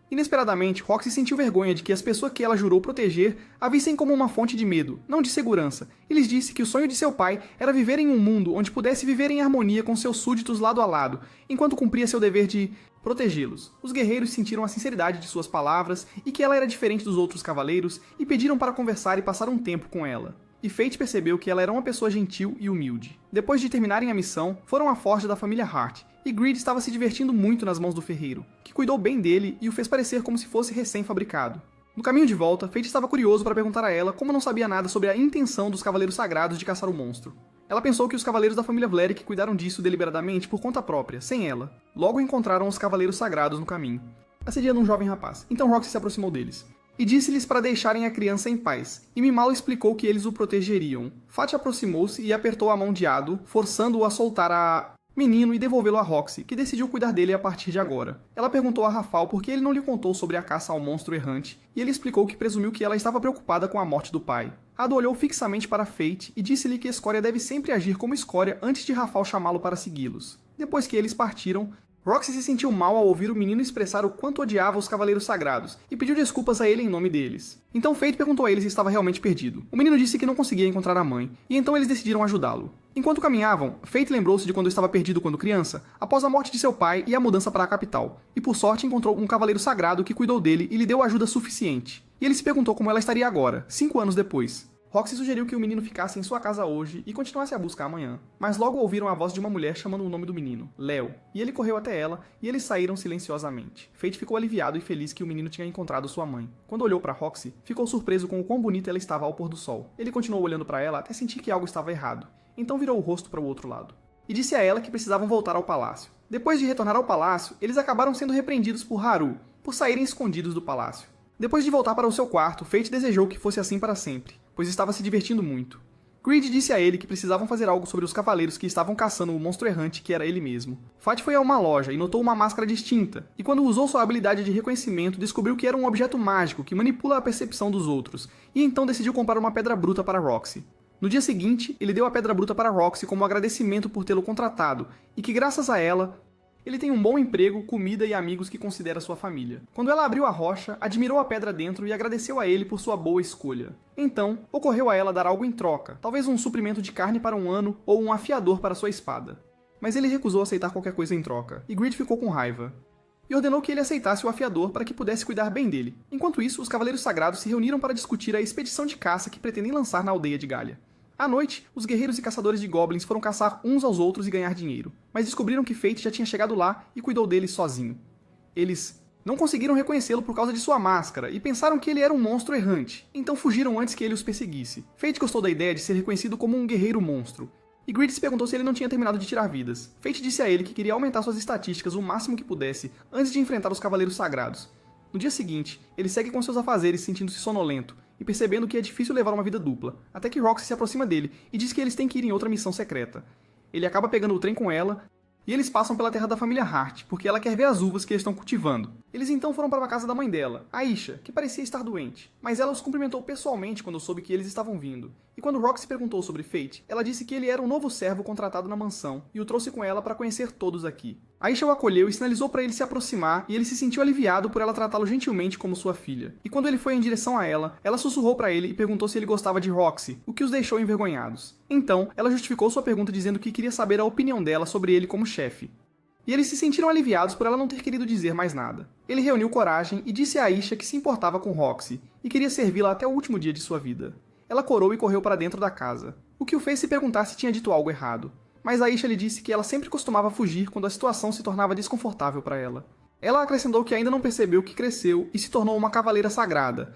Inesperadamente, Roxy sentiu vergonha de que as pessoas que ela jurou proteger a vissem como uma fonte de medo, não de segurança, e lhes disse que o sonho de seu pai era viver em um mundo onde pudesse viver em harmonia com seus súditos lado a lado, enquanto cumpria seu dever de protegê-los. Os guerreiros sentiram a sinceridade de suas palavras e que ela era diferente dos outros cavaleiros e pediram para conversar e passar um tempo com ela. E Fate percebeu que ela era uma pessoa gentil e humilde. Depois de terminarem a missão, foram à forja da família Hart, e Grid estava se divertindo muito nas mãos do ferreiro, que cuidou bem dele e o fez parecer como se fosse recém-fabricado. No caminho de volta, Fate estava curioso para perguntar a ela como não sabia nada sobre a intenção dos Cavaleiros Sagrados de caçar o monstro. Ela pensou que os Cavaleiros da família Vlerick cuidaram disso deliberadamente por conta própria, sem ela. Logo encontraram os Cavaleiros Sagrados no caminho, assediando um jovem rapaz. Então Roxy se aproximou deles e disse-lhes para deixarem a criança em paz, e Mimalo explicou que eles o protegeriam. Fate aproximou-se e apertou a mão de Ado, forçando-o a soltar a menino e devolvê-lo a Roxy, que decidiu cuidar dele a partir de agora. Ela perguntou a Rafal por que ele não lhe contou sobre a caça ao monstro errante, e ele explicou que presumiu que ela estava preocupada com a morte do pai. Ado olhou fixamente para Fate e disse-lhe que Escória deve sempre agir como Escória antes de Rafal chamá-lo para segui-los. Depois que eles partiram, Roxy se sentiu mal ao ouvir o menino expressar o quanto odiava os Cavaleiros Sagrados, e pediu desculpas a ele em nome deles. Então Fate perguntou a ele se estava realmente perdido. O menino disse que não conseguia encontrar a mãe, e então eles decidiram ajudá-lo. Enquanto caminhavam, Fate lembrou-se de quando estava perdido quando criança, após a morte de seu pai e a mudança para a capital, e por sorte encontrou um Cavaleiro Sagrado que cuidou dele e lhe deu ajuda suficiente. E ele se perguntou como ela estaria agora, 5 anos depois. Roxy sugeriu que o menino ficasse em sua casa hoje e continuasse a busca amanhã, mas logo ouviram a voz de uma mulher chamando o nome do menino, Léo, e ele correu até ela e eles saíram silenciosamente. Fate ficou aliviado e feliz que o menino tinha encontrado sua mãe. Quando olhou para Roxy, ficou surpreso com o quão bonita ela estava ao pôr do sol. Ele continuou olhando para ela até sentir que algo estava errado, então virou o rosto para o outro lado. E disse a ela que precisavam voltar ao palácio. Depois de retornar ao palácio, eles acabaram sendo repreendidos por Haru, por saírem escondidos do palácio. Depois de voltar para o seu quarto, Fate desejou que fosse assim para sempre, pois estava se divertindo muito. Grid disse a ele que precisavam fazer algo sobre os cavaleiros que estavam caçando o monstro errante que era ele mesmo. Fate foi a uma loja e notou uma máscara distinta, e quando usou sua habilidade de reconhecimento, descobriu que era um objeto mágico que manipula a percepção dos outros, e então decidiu comprar uma pedra bruta para Roxy. No dia seguinte, ele deu a Pedra Bruta para Roxy como agradecimento por tê-lo contratado, e que graças a ela, ele tem um bom emprego, comida e amigos que considera sua família. Quando ela abriu a rocha, admirou a pedra dentro e agradeceu a ele por sua boa escolha. Então, ocorreu a ela dar algo em troca, talvez um suprimento de carne para um ano ou um afiador para sua espada. Mas ele recusou aceitar qualquer coisa em troca, e Grid ficou com raiva. E ordenou que ele aceitasse o afiador para que pudesse cuidar bem dele. Enquanto isso, os Cavaleiros Sagrados se reuniram para discutir a expedição de caça que pretendem lançar na aldeia de Galia. À noite, os guerreiros e caçadores de goblins foram caçar uns aos outros e ganhar dinheiro, mas descobriram que Fate já tinha chegado lá e cuidou deles sozinho. Eles não conseguiram reconhecê-lo por causa de sua máscara e pensaram que ele era um monstro errante, então fugiram antes que ele os perseguisse. Fate gostou da ideia de ser reconhecido como um guerreiro monstro, e Grid se perguntou se ele não tinha terminado de tirar vidas. Fate disse a ele que queria aumentar suas estatísticas o máximo que pudesse antes de enfrentar os Cavaleiros Sagrados. No dia seguinte, ele segue com seus afazeres sentindo-se sonolento, e percebendo que é difícil levar uma vida dupla, até que Roxy se aproxima dele e diz que eles têm que ir em outra missão secreta. Ele acaba pegando o trem com ela, e eles passam pela terra da família Hart, porque ela quer ver as uvas que eles estão cultivando. Eles então foram para a casa da mãe dela, Aisha, que parecia estar doente, mas ela os cumprimentou pessoalmente quando soube que eles estavam vindo. E quando Roxy perguntou sobre Fate, ela disse que ele era um novo servo contratado na mansão, e o trouxe com ela para conhecer todos aqui. Aisha o acolheu e sinalizou para ele se aproximar, e ele se sentiu aliviado por ela tratá-lo gentilmente como sua filha. E quando ele foi em direção a ela, ela sussurrou para ele e perguntou se ele gostava de Roxy, o que os deixou envergonhados. Então, ela justificou sua pergunta dizendo que queria saber a opinião dela sobre ele como chefe. E eles se sentiram aliviados por ela não ter querido dizer mais nada. Ele reuniu coragem e disse a Aisha que se importava com Roxy e queria servi-la até o último dia de sua vida. Ela corou e correu para dentro da casa, o que o fez se perguntar se tinha dito algo errado. Mas Aisha lhe disse que ela sempre costumava fugir quando a situação se tornava desconfortável para ela. Ela acrescentou que ainda não percebeu que cresceu e se tornou uma cavaleira sagrada,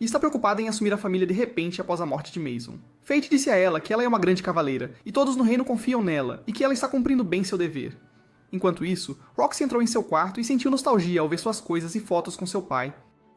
e está preocupada em assumir a família de repente após a morte de Mason. Fate disse a ela que ela é uma grande cavaleira, e todos no reino confiam nela, e que ela está cumprindo bem seu dever. Enquanto isso, Roxy entrou em seu quarto e sentiu nostalgia ao ver suas coisas e fotos com seu pai,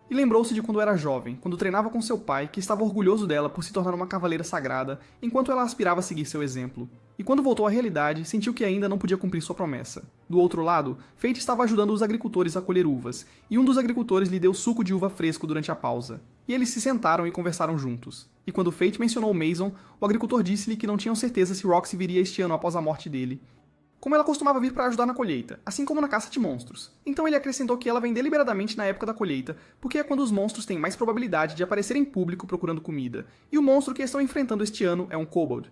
e lembrou-se de quando era jovem, quando treinava com seu pai, que estava orgulhoso dela por se tornar uma cavaleira sagrada, enquanto ela aspirava a seguir seu exemplo. E quando voltou à realidade, sentiu que ainda não podia cumprir sua promessa. Do outro lado, Fate estava ajudando os agricultores a colher uvas, e um dos agricultores lhe deu suco de uva fresco durante a pausa. E eles se sentaram e conversaram juntos. E quando Fate mencionou Mason, o agricultor disse-lhe que não tinham certeza se Roxy viria este ano após a morte dele, como ela costumava vir para ajudar na colheita, assim como na caça de monstros. Então ele acrescentou que ela vem deliberadamente na época da colheita, porque é quando os monstros têm mais probabilidade de aparecer em público procurando comida, e o monstro que estão enfrentando este ano é um kobold.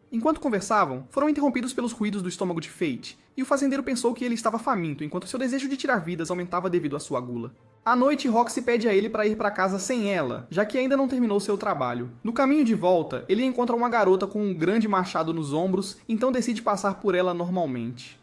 Enquanto conversavam, foram interrompidos pelos ruídos do estômago de Fate, e o fazendeiro pensou que ele estava faminto, enquanto seu desejo de tirar vidas aumentava devido à sua gula. À noite, Roxy pede a ele para ir para casa sem ela, já que ainda não terminou seu trabalho. No caminho de volta, ele encontra uma garota com um grande machado nos ombros, então decide passar por ela normalmente.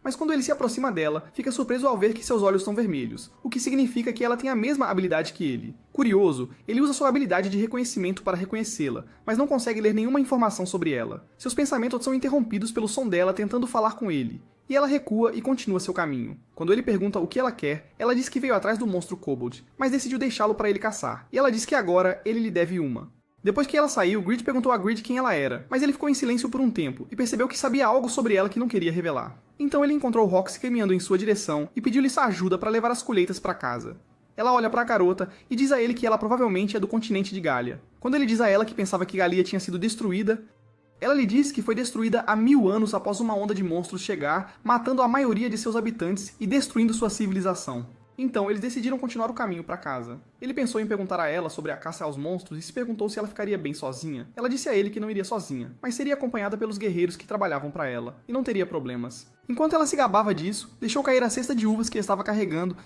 Mas quando ele se aproxima dela, fica surpreso ao ver que seus olhos são vermelhos, o que significa que ela tem a mesma habilidade que ele. Curioso, ele usa sua habilidade de reconhecimento para reconhecê-la, mas não consegue ler nenhuma informação sobre ela. Seus pensamentos são interrompidos pelo som dela tentando falar com ele, e ela recua e continua seu caminho. Quando ele pergunta o que ela quer, ela diz que veio atrás do monstro kobold, mas decidiu deixá-lo para ele caçar, e ela diz que agora ele lhe deve uma. Depois que ela saiu, Grid perguntou a Grid quem ela era, mas ele ficou em silêncio por um tempo e percebeu que sabia algo sobre ela que não queria revelar. Então ele encontrou Roxy caminhando em sua direção e pediu-lhe sua ajuda para levar as colheitas para casa. Ela olha para a garota e diz a ele que ela provavelmente é do continente de Galia. Quando ele diz a ela que pensava que Galia tinha sido destruída, ela lhe diz que foi destruída há 1000 anos após uma onda de monstros chegar, matando a maioria de seus habitantes e destruindo sua civilização. Então, eles decidiram continuar o caminho para casa. Ele pensou em perguntar a ela sobre a caça aos monstros e se perguntou se ela ficaria bem sozinha. Ela disse a ele que não iria sozinha, mas seria acompanhada pelos guerreiros que trabalhavam para ela, e não teria problemas. Enquanto ela se gabava disso, deixou cair a cesta de uvas que estava carregando,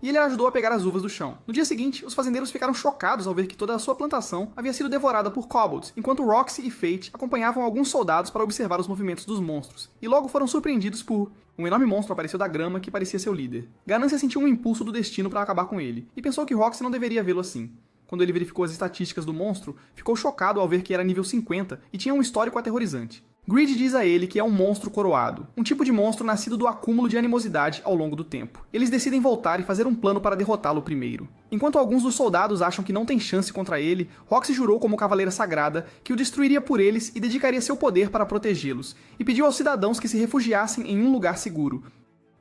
e ele a ajudou a pegar as uvas do chão. No dia seguinte, os fazendeiros ficaram chocados ao ver que toda a sua plantação havia sido devorada por kobolds, enquanto Roxy e Fate acompanhavam alguns soldados para observar os movimentos dos monstros, e logo foram surpreendidos por um enorme monstro apareceu da grama que parecia seu líder. Ganância sentiu um impulso do destino para acabar com ele, e pensou que Roxy não deveria vê-lo assim. Quando ele verificou as estatísticas do monstro, ficou chocado ao ver que era nível 50 e tinha um histórico aterrorizante. Grid diz a ele que é um monstro coroado, um tipo de monstro nascido do acúmulo de animosidade ao longo do tempo. Eles decidem voltar e fazer um plano para derrotá-lo primeiro. Enquanto alguns dos soldados acham que não tem chance contra ele, Roxy jurou como cavaleira sagrada que o destruiria por eles e dedicaria seu poder para protegê-los, e pediu aos cidadãos que se refugiassem em um lugar seguro.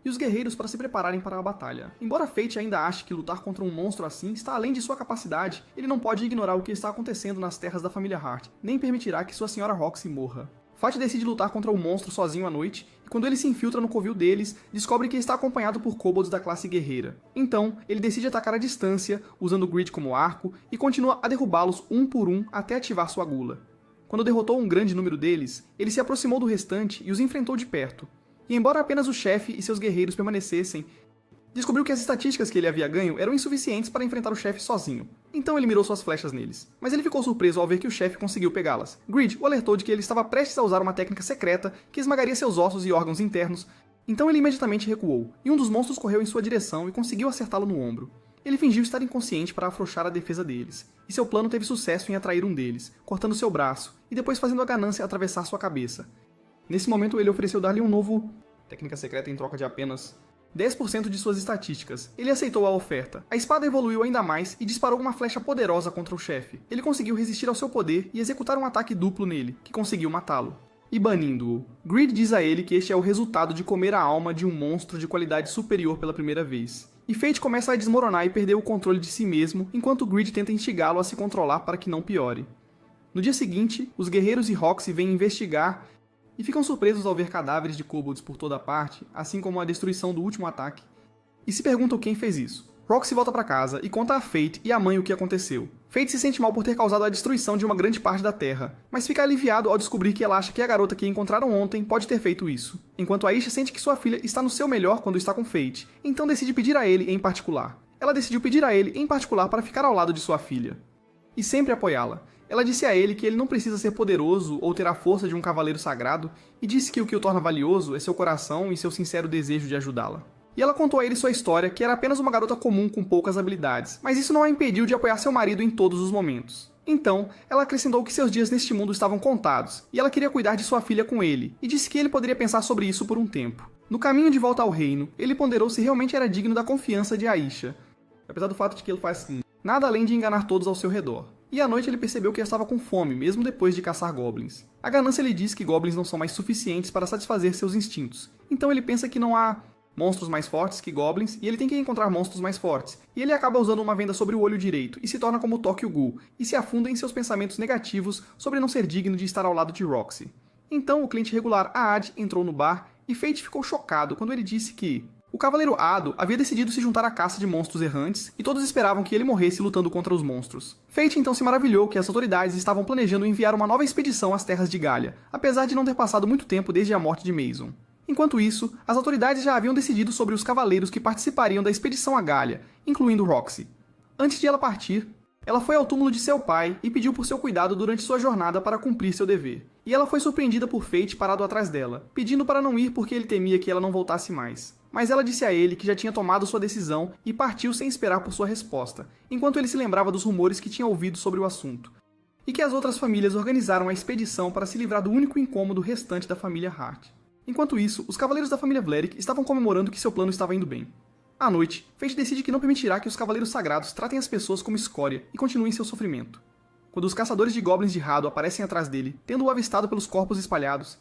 e os guerreiros para se prepararem para a batalha. Embora Fate ainda ache que lutar contra um monstro assim está além de sua capacidade, ele não pode ignorar o que está acontecendo nas terras da família Hart, nem permitirá que sua senhora Roxy morra. Fight decide lutar contra o monstro sozinho à noite, e quando ele se infiltra no covil deles, descobre que está acompanhado por kobolds da classe guerreira. Então, ele decide atacar à distância, usando o Grid como arco, e continua a derrubá-los um por um até ativar sua gula. Quando derrotou um grande número deles, ele se aproximou do restante e os enfrentou de perto. E embora apenas o chefe e seus guerreiros permanecessem, descobriu que as estatísticas que ele havia ganho eram insuficientes para enfrentar o chefe sozinho. Então ele mirou suas flechas neles. Mas ele ficou surpreso ao ver que o chefe conseguiu pegá-las. Grid o alertou de que ele estava prestes a usar uma técnica secreta que esmagaria seus ossos e órgãos internos, então ele imediatamente recuou, e um dos monstros correu em sua direção e conseguiu acertá-lo no ombro. Ele fingiu estar inconsciente para afrouxar a defesa deles, e seu plano teve sucesso em atrair um deles, cortando seu braço, e depois fazendo a ganância atravessar sua cabeça. Nesse momento ele ofereceu dar-lhe um novo técnica secreta em troca de apenas 10% de suas estatísticas. Ele aceitou a oferta. A espada evoluiu ainda mais e disparou uma flecha poderosa contra o chefe. Ele conseguiu resistir ao seu poder e executar um ataque duplo nele, que conseguiu matá-lo. E banindo-o. Grid diz a ele que este é o resultado de comer a alma de um monstro de qualidade superior pela primeira vez. E Fate começa a desmoronar e perder o controle de si mesmo, enquanto Grid tenta instigá-lo a se controlar para que não piore. No dia seguinte, os guerreiros e Roxy vêm investigar e ficam surpresos ao ver cadáveres de kobolds por toda parte, assim como a destruição do último ataque, e se perguntam quem fez isso. Roxy volta para casa e conta a Fate e a mãe o que aconteceu. Fate se sente mal por ter causado a destruição de uma grande parte da Terra, mas fica aliviado ao descobrir que ela acha que a garota que encontraram ontem pode ter feito isso, enquanto Aisha sente que sua filha está no seu melhor quando está com Fate, então decide pedir a ele em particular. Ela decidiu pedir a ele em particular para ficar ao lado de sua filha, e sempre apoiá-la. Ela disse a ele que ele não precisa ser poderoso ou ter a força de um cavaleiro sagrado, e disse que o que o torna valioso é seu coração e seu sincero desejo de ajudá-la. E ela contou a ele sua história, que era apenas uma garota comum com poucas habilidades, mas isso não a impediu de apoiar seu marido em todos os momentos. Então, ela acrescentou que seus dias neste mundo estavam contados, e ela queria cuidar de sua filha com ele, e disse que ele poderia pensar sobre isso por um tempo. No caminho de volta ao reino, ele ponderou se realmente era digno da confiança de Aisha, apesar do fato de que ele faz nada além de enganar todos ao seu redor. E à noite ele percebeu que estava com fome, mesmo depois de caçar goblins. A ganância lhe diz que goblins não são mais suficientes para satisfazer seus instintos, então ele pensa que não há monstros mais fortes que goblins, e ele tem que encontrar monstros mais fortes. E ele acaba usando uma venda sobre o olho direito, e se torna como Tokyo Ghoul, e se afunda em seus pensamentos negativos sobre não ser digno de estar ao lado de Roxy. Então o cliente regular Aad entrou no bar, e Fate ficou chocado quando ele disse que o Cavaleiro Ado havia decidido se juntar à caça de monstros errantes, e todos esperavam que ele morresse lutando contra os monstros. Fate então se maravilhou que as autoridades estavam planejando enviar uma nova expedição às terras de Galia, apesar de não ter passado muito tempo desde a morte de Mason. Enquanto isso, as autoridades já haviam decidido sobre os cavaleiros que participariam da expedição a Galia, incluindo Roxy. Antes de ela partir, ela foi ao túmulo de seu pai e pediu por seu cuidado durante sua jornada para cumprir seu dever. E ela foi surpreendida por Fate parado atrás dela, pedindo para não ir porque ele temia que ela não voltasse mais. Mas ela disse a ele que já tinha tomado sua decisão e partiu sem esperar por sua resposta, enquanto ele se lembrava dos rumores que tinha ouvido sobre o assunto, e que as outras famílias organizaram a expedição para se livrar do único incômodo restante da família Hart. Enquanto isso, os cavaleiros da família Vlerick estavam comemorando que seu plano estava indo bem. À noite, Fate decide que não permitirá que os cavaleiros sagrados tratem as pessoas como escória e continuem seu sofrimento. Quando os caçadores de goblins de Rado aparecem atrás dele, tendo-o avistado pelos corpos espalhados,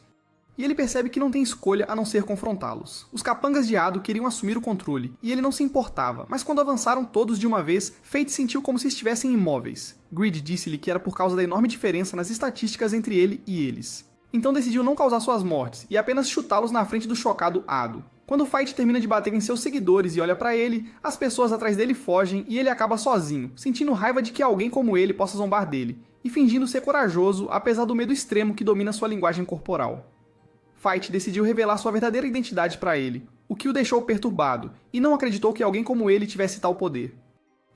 e ele percebe que não tem escolha a não ser confrontá-los. Os capangas de Ado queriam assumir o controle, e ele não se importava, mas quando avançaram todos de uma vez, Fate sentiu como se estivessem imóveis. Grid disse-lhe que era por causa da enorme diferença nas estatísticas entre ele e eles. Então decidiu não causar suas mortes, e apenas chutá-los na frente do chocado Ado. Quando o Fight termina de bater em seus seguidores e olha pra ele, as pessoas atrás dele fogem e ele acaba sozinho, sentindo raiva de que alguém como ele possa zombar dele, e fingindo ser corajoso apesar do medo extremo que domina sua linguagem corporal. Fight decidiu revelar sua verdadeira identidade pra ele, o que o deixou perturbado, e não acreditou que alguém como ele tivesse tal poder.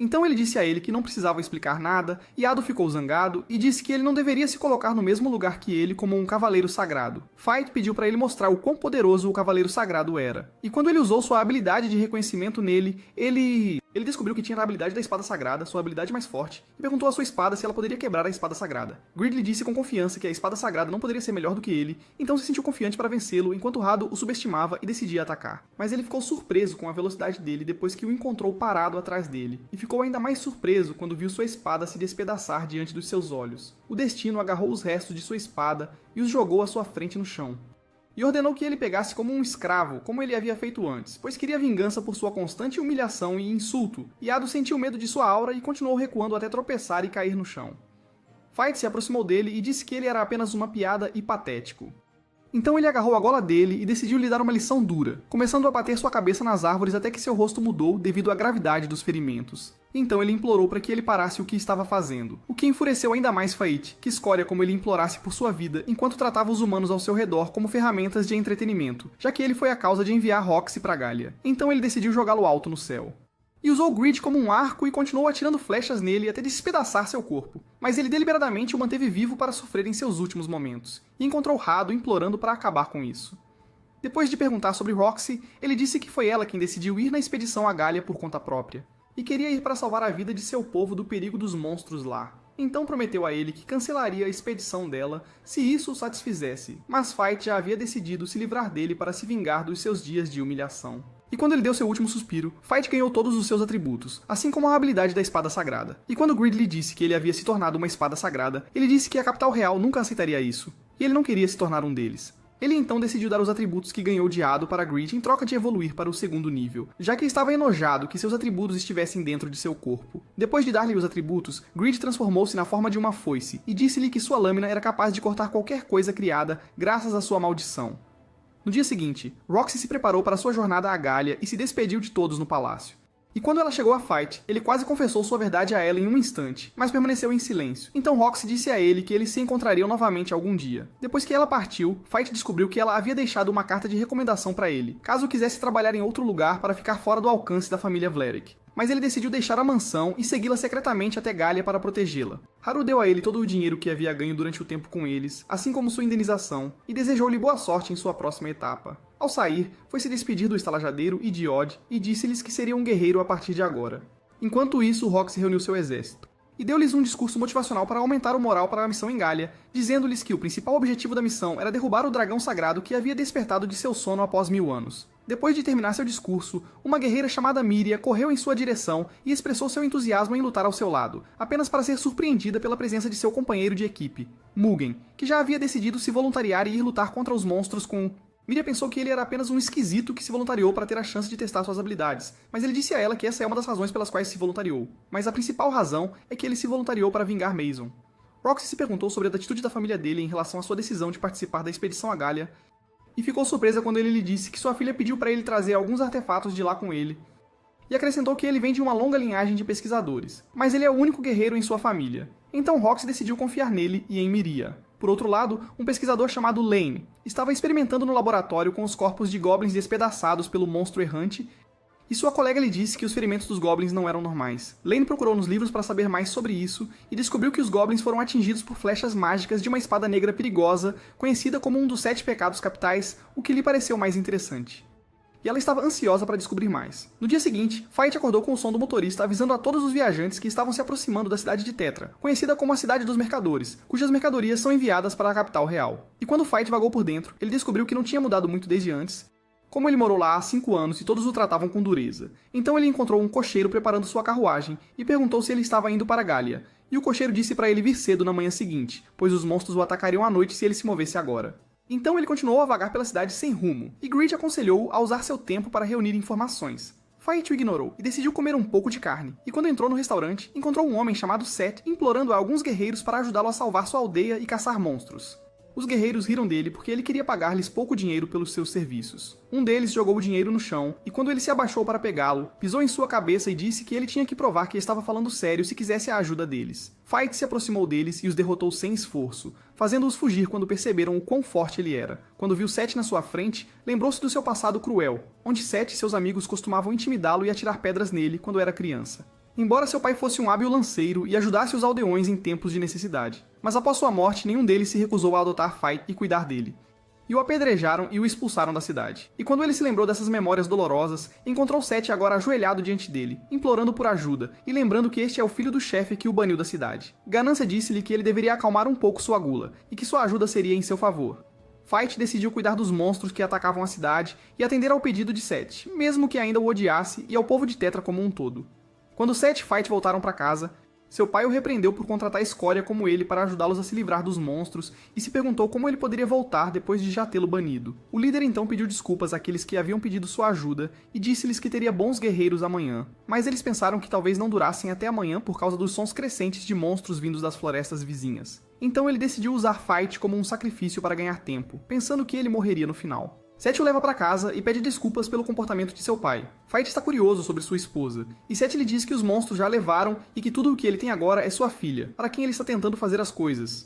Então ele disse a ele que não precisava explicar nada, e Ado ficou zangado e disse que ele não deveria se colocar no mesmo lugar que ele como um cavaleiro sagrado. Fight pediu para ele mostrar o quão poderoso o cavaleiro sagrado era. E quando ele usou sua habilidade de reconhecimento nele, ele descobriu que tinha a habilidade da espada sagrada, sua habilidade mais forte, e perguntou à sua espada se ela poderia quebrar a espada sagrada. Gridley disse com confiança que a espada sagrada não poderia ser melhor do que ele, então se sentiu confiante para vencê-lo, enquanto Rado o subestimava e decidia atacar. Mas ele ficou surpreso com a velocidade dele depois que o encontrou parado atrás dele, e ficou ainda mais surpreso quando viu sua espada se despedaçar diante dos seus olhos. O destino agarrou os restos de sua espada e os jogou à sua frente no chão. e ordenou que ele pegasse como um escravo, como ele havia feito antes, pois queria vingança por sua constante humilhação e insulto, e Ado sentiu medo de sua aura e continuou recuando até tropeçar e cair no chão. Fight se aproximou dele e disse que ele era apenas uma piada e patético. Então ele agarrou a gola dele e decidiu lhe dar uma lição dura, começando a bater sua cabeça nas árvores até que seu rosto mudou devido à gravidade dos ferimentos. Então ele implorou para que ele parasse o que estava fazendo, o que enfureceu ainda mais Fight, que escolha como ele implorasse por sua vida enquanto tratava os humanos ao seu redor como ferramentas de entretenimento, já que ele foi a causa de enviar Roxy para Galia. Então ele decidiu jogá-lo alto no céu. E usou Greed como um arco e continuou atirando flechas nele até despedaçar seu corpo. Mas ele deliberadamente o manteve vivo para sofrer em seus últimos momentos, e encontrou Rado implorando para acabar com isso. Depois de perguntar sobre Roxy, ele disse que foi ela quem decidiu ir na expedição a Galia por conta própria, e queria ir para salvar a vida de seu povo do perigo dos monstros lá. Então prometeu a ele que cancelaria a expedição dela se isso o satisfizesse, mas Fight já havia decidido se livrar dele para se vingar dos seus dias de humilhação. E quando ele deu seu último suspiro, Fight ganhou todos os seus atributos, assim como a habilidade da espada sagrada. E quando Greed lhe disse que ele havia se tornado uma espada sagrada, ele disse que a capital real nunca aceitaria isso, e ele não queria se tornar um deles. Ele então decidiu dar os atributos que ganhou de Ado para Greed em troca de evoluir para o segundo nível, já que estava enojado que seus atributos estivessem dentro de seu corpo. Depois de dar-lhe os atributos, Greed transformou-se na forma de uma foice e disse-lhe que sua lâmina era capaz de cortar qualquer coisa criada graças à sua maldição. No dia seguinte, Roxy se preparou para sua jornada a Galia e se despediu de todos no palácio. E quando ela chegou a Fight, ele quase confessou sua verdade a ela em um instante, mas permaneceu em silêncio. Então Roxy disse a ele que eles se encontrariam novamente algum dia. Depois que ela partiu, Fight descobriu que ela havia deixado uma carta de recomendação para ele, caso quisesse trabalhar em outro lugar para ficar fora do alcance da família Vlerick. Mas ele decidiu deixar a mansão e segui-la secretamente até Galia para protegê-la. Haru deu a ele todo o dinheiro que havia ganho durante o tempo com eles, assim como sua indenização, e desejou-lhe boa sorte em sua próxima etapa. Ao sair, foi se despedir do estalajadeiro e de Odd e disse-lhes que seria um guerreiro a partir de agora. Enquanto isso, Roxy reuniu seu exército e deu-lhes um discurso motivacional para aumentar o moral para a missão em Galia, dizendo-lhes que o principal objetivo da missão era derrubar o dragão sagrado que havia despertado de seu sono após 1000 anos. Depois de terminar seu discurso, uma guerreira chamada Miria correu em sua direção e expressou seu entusiasmo em lutar ao seu lado, apenas para ser surpreendida pela presença de seu companheiro de equipe, Mugen, que já havia decidido se voluntariar e ir lutar contra os monstros com... Miria pensou que ele era apenas um esquisito que se voluntariou para ter a chance de testar suas habilidades, mas ele disse a ela que essa é uma das razões pelas quais se voluntariou. Mas a principal razão é que ele se voluntariou para vingar Mason. Roxy se perguntou sobre a atitude da família dele em relação à sua decisão de participar da expedição a Galia, e ficou surpresa quando ele lhe disse que sua filha pediu para ele trazer alguns artefatos de lá com ele, e acrescentou que ele vem de uma longa linhagem de pesquisadores, mas ele é o único guerreiro em sua família. Então Roxy decidiu confiar nele e em Miria. Por outro lado, um pesquisador chamado Lane estava experimentando no laboratório com os corpos de goblins despedaçados pelo monstro errante, e sua colega lhe disse que os ferimentos dos goblins não eram normais. Lane procurou nos livros para saber mais sobre isso e descobriu que os goblins foram atingidos por flechas mágicas de uma espada negra perigosa, conhecida como um dos 7 pecados capitais, o que lhe pareceu mais interessante. E ela estava ansiosa para descobrir mais. No dia seguinte, Fight acordou com o som do motorista avisando a todos os viajantes que estavam se aproximando da cidade de Tetra, conhecida como a Cidade dos Mercadores, cujas mercadorias são enviadas para a capital real. E quando Fight vagou por dentro, ele descobriu que não tinha mudado muito desde antes, como ele morou lá há 5 anos e todos o tratavam com dureza. Então ele encontrou um cocheiro preparando sua carruagem e perguntou se ele estava indo para Galia, e o cocheiro disse para ele vir cedo na manhã seguinte, pois os monstros o atacariam à noite se ele se movesse agora. Então ele continuou a vagar pela cidade sem rumo, e Greed aconselhou-o a usar seu tempo para reunir informações. Fight o ignorou e decidiu comer um pouco de carne, e quando entrou no restaurante, encontrou um homem chamado Seth implorando a alguns guerreiros para ajudá-lo a salvar sua aldeia e caçar monstros. Os guerreiros riram dele porque ele queria pagar-lhes pouco dinheiro pelos seus serviços. Um deles jogou o dinheiro no chão, e quando ele se abaixou para pegá-lo, pisou em sua cabeça e disse que ele tinha que provar que estava falando sério se quisesse a ajuda deles. Fight se aproximou deles e os derrotou sem esforço, fazendo-os fugir quando perceberam o quão forte ele era. Quando viu Seth na sua frente, lembrou-se do seu passado cruel, onde Seth e seus amigos costumavam intimidá-lo e atirar pedras nele quando era criança. Embora seu pai fosse um hábil lanceiro e ajudasse os aldeões em tempos de necessidade. Mas após sua morte, nenhum deles se recusou a adotar Fight e cuidar dele. E o apedrejaram e o expulsaram da cidade. E quando ele se lembrou dessas memórias dolorosas, encontrou Seth agora ajoelhado diante dele, implorando por ajuda, e lembrando que este é o filho do chefe que o baniu da cidade. Ganância disse-lhe que ele deveria acalmar um pouco sua gula, e que sua ajuda seria em seu favor. Fight decidiu cuidar dos monstros que atacavam a cidade e atender ao pedido de Seth, mesmo que ainda o odiasse, e ao povo de Tetra como um todo. Quando Seth e Fight voltaram para casa, Seu pai o repreendeu por contratar escória como ele para ajudá-los a se livrar dos monstros e se perguntou como ele poderia voltar depois de já tê-lo banido. O líder então pediu desculpas àqueles que haviam pedido sua ajuda e disse-lhes que teria bons guerreiros amanhã, mas eles pensaram que talvez não durassem até amanhã por causa dos sons crescentes de monstros vindos das florestas vizinhas. Então ele decidiu usar Fight como um sacrifício para ganhar tempo, pensando que ele morreria no final. Seth o leva para casa e pede desculpas pelo comportamento de seu pai. Fight está curioso sobre sua esposa, e Seth lhe diz que os monstros já a levaram e que tudo o que ele tem agora é sua filha, para quem ele está tentando fazer as coisas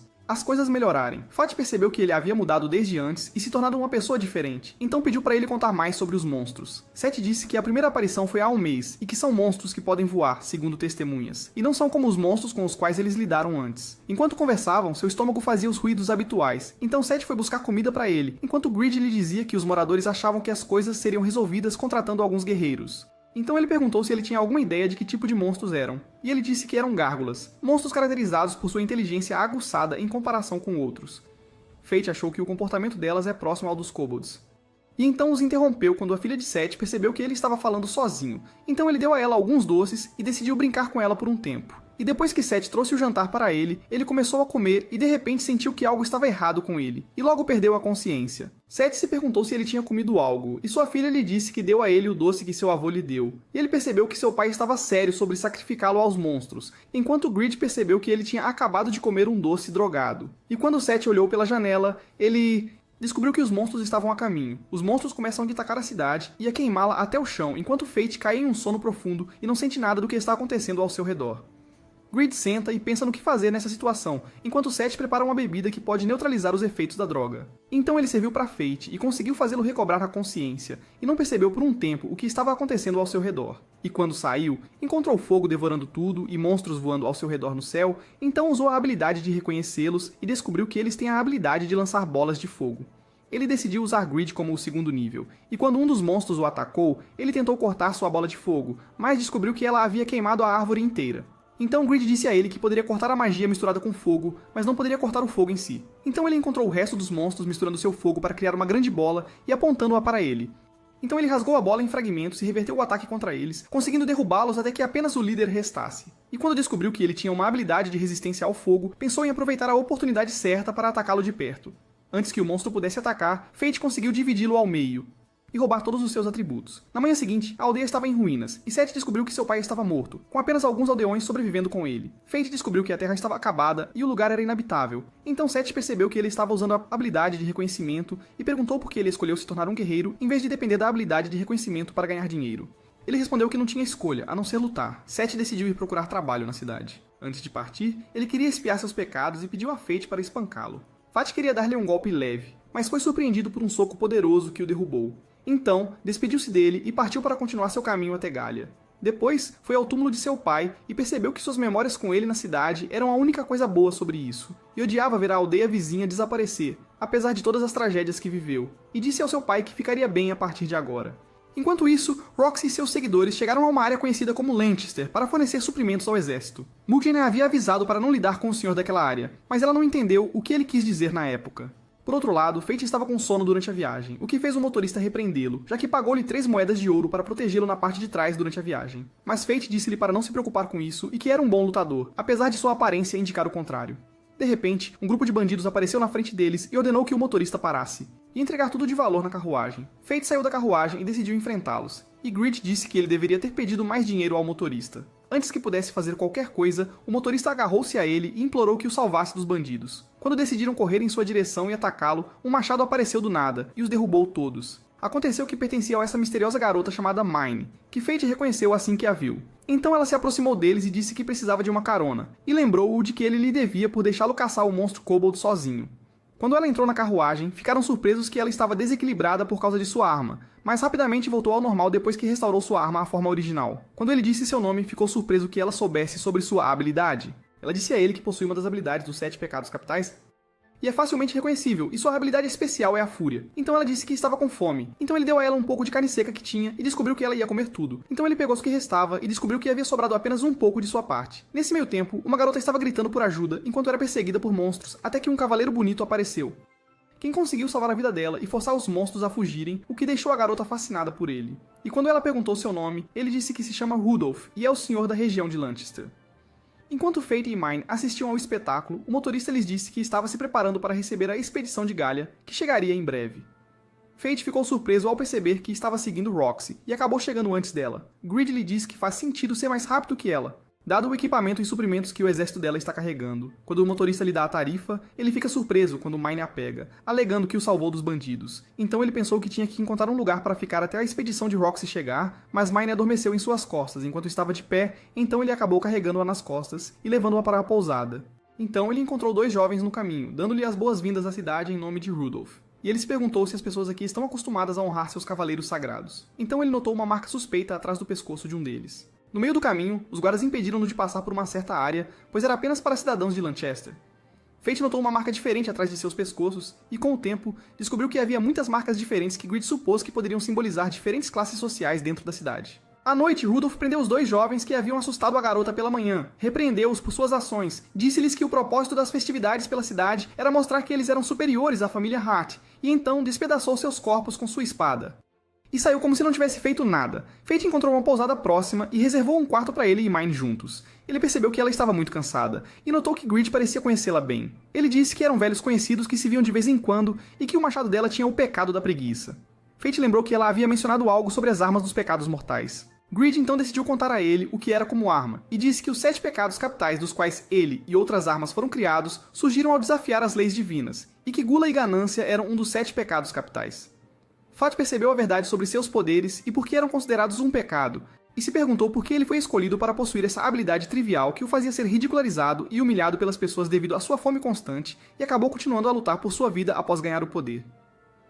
melhorarem. Fight percebeu que ele havia mudado desde antes e se tornado uma pessoa diferente, então pediu para ele contar mais sobre os monstros. Seth disse que a primeira aparição foi há um mês e que são monstros que podem voar, segundo testemunhas, e não são como os monstros com os quais eles lidaram antes. Enquanto conversavam, seu estômago fazia os ruídos habituais, então Seth foi buscar comida para ele, enquanto Greed lhe dizia que os moradores achavam que as coisas seriam resolvidas contratando alguns guerreiros. Então ele perguntou se ele tinha alguma ideia de que tipo de monstros eram, e ele disse que eram gárgulas, monstros caracterizados por sua inteligência aguçada em comparação com outros. Fate achou que o comportamento delas é próximo ao dos kobolds. E então os interrompeu quando a filha de Seth percebeu que ele estava falando sozinho, então ele deu a ela alguns doces e decidiu brincar com ela por um tempo. E depois que Seth trouxe o jantar para ele, ele começou a comer e de repente sentiu que algo estava errado com ele, e logo perdeu a consciência. Seth se perguntou se ele tinha comido algo, e sua filha lhe disse que deu a ele o doce que seu avô lhe deu. E ele percebeu que seu pai estava sério sobre sacrificá-lo aos monstros, enquanto Greed percebeu que ele tinha acabado de comer um doce drogado. E quando Seth olhou pela janela, ele descobriu que os monstros estavam a caminho. Os monstros começam a atacar a cidade e a queimá-la até o chão, enquanto Fate cai em um sono profundo e não sente nada do que está acontecendo ao seu redor. Greed senta e pensa no que fazer nessa situação, enquanto Seth prepara uma bebida que pode neutralizar os efeitos da droga. Então ele serviu para Fate e conseguiu fazê-lo recobrar a consciência, e não percebeu por um tempo o que estava acontecendo ao seu redor. E quando saiu, encontrou fogo devorando tudo e monstros voando ao seu redor no céu, então usou a habilidade de reconhecê-los e descobriu que eles têm a habilidade de lançar bolas de fogo. Ele decidiu usar Greed como o segundo nível, e quando um dos monstros o atacou, ele tentou cortar sua bola de fogo, mas descobriu que ela havia queimado a árvore inteira. Então Greed disse a ele que poderia cortar a magia misturada com fogo, mas não poderia cortar o fogo em si. Então ele encontrou o resto dos monstros misturando seu fogo para criar uma grande bola e apontando-a para ele. Então ele rasgou a bola em fragmentos e reverteu o ataque contra eles, conseguindo derrubá-los até que apenas o líder restasse. E quando descobriu que ele tinha uma habilidade de resistência ao fogo, pensou em aproveitar a oportunidade certa para atacá-lo de perto. Antes que o monstro pudesse atacar, Fate conseguiu dividi-lo ao meio e roubar todos os seus atributos. Na manhã seguinte, a aldeia estava em ruínas, e Seth descobriu que seu pai estava morto, com apenas alguns aldeões sobrevivendo com ele. Fate descobriu que a terra estava acabada e o lugar era inabitável. Então Seth percebeu que ele estava usando a habilidade de reconhecimento e perguntou por que ele escolheu se tornar um guerreiro em vez de depender da habilidade de reconhecimento para ganhar dinheiro. Ele respondeu que não tinha escolha, a não ser lutar. Seth decidiu ir procurar trabalho na cidade. Antes de partir, ele queria expiar seus pecados e pediu a Fate para espancá-lo. Fate queria dar-lhe um golpe leve, mas foi surpreendido por um soco poderoso que o derrubou. Então, despediu-se dele e partiu para continuar seu caminho até Galia. Depois, foi ao túmulo de seu pai e percebeu que suas memórias com ele na cidade eram a única coisa boa sobre isso, e odiava ver a aldeia vizinha desaparecer, apesar de todas as tragédias que viveu, e disse ao seu pai que ficaria bem a partir de agora. Enquanto isso, Roxy e seus seguidores chegaram a uma área conhecida como Lanchester para fornecer suprimentos ao exército. Mugden a havia avisado para não lidar com o senhor daquela área, mas ela não entendeu o que ele quis dizer na época. Por outro lado, Fate estava com sono durante a viagem, o que fez o motorista repreendê-lo, já que pagou-lhe 3 moedas de ouro para protegê-lo na parte de trás durante a viagem. Mas Fate disse-lhe para não se preocupar com isso e que era um bom lutador, apesar de sua aparência indicar o contrário. De repente, um grupo de bandidos apareceu na frente deles e ordenou que o motorista parasse, e entregar tudo de valor na carruagem. Fate saiu da carruagem e decidiu enfrentá-los, e Greed disse que ele deveria ter pedido mais dinheiro ao motorista. Antes que pudesse fazer qualquer coisa, o motorista agarrou-se a ele e implorou que o salvasse dos bandidos. Quando decidiram correr em sua direção e atacá-lo, um machado apareceu do nada e os derrubou todos. Aconteceu que pertencia a essa misteriosa garota chamada Mine, que Fate reconheceu assim que a viu. Então ela se aproximou deles e disse que precisava de uma carona, e lembrou-o de que ele lhe devia por deixá-lo caçar o monstro kobold sozinho. Quando ela entrou na carruagem, ficaram surpresos que ela estava desequilibrada por causa de sua arma, mas rapidamente voltou ao normal depois que restaurou sua arma à forma original. Quando ele disse seu nome, ficou surpreso que ela soubesse sobre sua habilidade. Ela disse a ele que possui uma das habilidades dos 7 pecados capitais, e é facilmente reconhecível, e sua habilidade especial é a fúria. Então ela disse que estava com fome. Então ele deu a ela um pouco de carne seca que tinha e descobriu que ela ia comer tudo. Então ele pegou o que restava e descobriu que havia sobrado apenas um pouco de sua parte. Nesse meio tempo, uma garota estava gritando por ajuda enquanto era perseguida por monstros, até que um cavaleiro bonito apareceu, quem conseguiu salvar a vida dela e forçar os monstros a fugirem, o que deixou a garota fascinada por ele. E quando ela perguntou seu nome, ele disse que se chama Rudolph e é o senhor da região de Lanchester. Enquanto Fate e Mine assistiam ao espetáculo, o motorista lhes disse que estava se preparando para receber a expedição de Galia, que chegaria em breve. Fate ficou surpreso ao perceber que estava seguindo Roxy, e acabou chegando antes dela. Grid lhe diz que faz sentido ser mais rápido que ela, dado o equipamento e suprimentos que o exército dela está carregando. Quando o motorista lhe dá a tarifa, ele fica surpreso quando Mine a pega, alegando que o salvou dos bandidos. Então ele pensou que tinha que encontrar um lugar para ficar até a expedição de Roxy chegar, mas Mine adormeceu em suas costas enquanto estava de pé, então ele acabou carregando-a nas costas e levando-a para a pousada. Então ele encontrou 2 jovens no caminho, dando-lhe as boas-vindas à cidade em nome de Rudolph. E ele se perguntou se as pessoas aqui estão acostumadas a honrar seus cavaleiros sagrados. Então ele notou uma marca suspeita atrás do pescoço de um deles. No meio do caminho, os guardas impediram-no de passar por uma certa área, pois era apenas para cidadãos de Lanchester. Fate notou uma marca diferente atrás de seus pescoços, e com o tempo, descobriu que havia muitas marcas diferentes que Grid supôs que poderiam simbolizar diferentes classes sociais dentro da cidade. À noite, Rudolph prendeu os 2 jovens que haviam assustado a garota pela manhã, repreendeu-os por suas ações, disse-lhes que o propósito das festividades pela cidade era mostrar que eles eram superiores à família Hart, e então despedaçou seus corpos com sua espada. E saiu como se não tivesse feito nada. Fate encontrou uma pousada próxima e reservou um quarto para ele e Mine juntos. Ele percebeu que ela estava muito cansada, e notou que Grid parecia conhecê-la bem. Ele disse que eram velhos conhecidos que se viam de vez em quando, e que o machado dela tinha o pecado da preguiça. Fate lembrou que ela havia mencionado algo sobre as armas dos pecados mortais. Grid então decidiu contar a ele o que era como arma, e disse que os 7 pecados capitais dos quais ele e outras armas foram criados surgiram ao desafiar as leis divinas, e que gula e ganância eram um dos 7 pecados capitais. Fate percebeu a verdade sobre seus poderes e por que eram considerados um pecado, e se perguntou por que ele foi escolhido para possuir essa habilidade trivial que o fazia ser ridicularizado e humilhado pelas pessoas devido à sua fome constante, e acabou continuando a lutar por sua vida após ganhar o poder.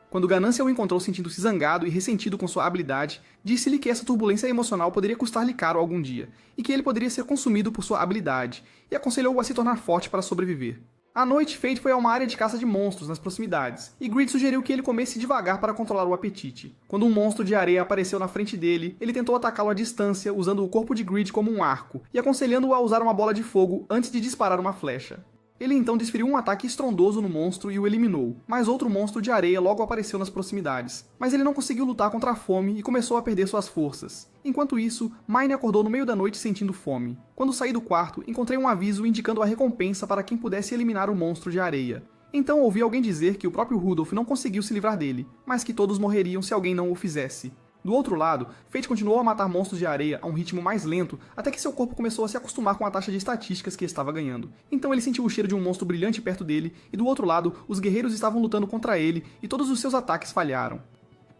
Quando Ganância o encontrou sentindo-se zangado e ressentido com sua habilidade, disse-lhe que essa turbulência emocional poderia custar-lhe caro algum dia, e que ele poderia ser consumido por sua habilidade, e aconselhou-o a se tornar forte para sobreviver. À noite, Fate foi a uma área de caça de monstros nas proximidades, e Grid sugeriu que ele comesse devagar para controlar o apetite. Quando um monstro de areia apareceu na frente dele, ele tentou atacá-lo à distância, usando o corpo de Grid como um arco, e aconselhando-o a usar uma bola de fogo antes de disparar uma flecha. Ele então desferiu um ataque estrondoso no monstro e o eliminou, mas outro monstro de areia logo apareceu nas proximidades. Mas ele não conseguiu lutar contra a fome e começou a perder suas forças. Enquanto isso, Mine acordou no meio da noite sentindo fome. Quando saí do quarto, encontrei um aviso indicando a recompensa para quem pudesse eliminar o monstro de areia. Então ouvi alguém dizer que o próprio Rudolph não conseguiu se livrar dele, mas que todos morreriam se alguém não o fizesse. Do outro lado, Fate continuou a matar monstros de areia a um ritmo mais lento até que seu corpo começou a se acostumar com a taxa de estatísticas que estava ganhando. Então ele sentiu o cheiro de um monstro brilhante perto dele, e do outro lado, os guerreiros estavam lutando contra ele e todos os seus ataques falharam.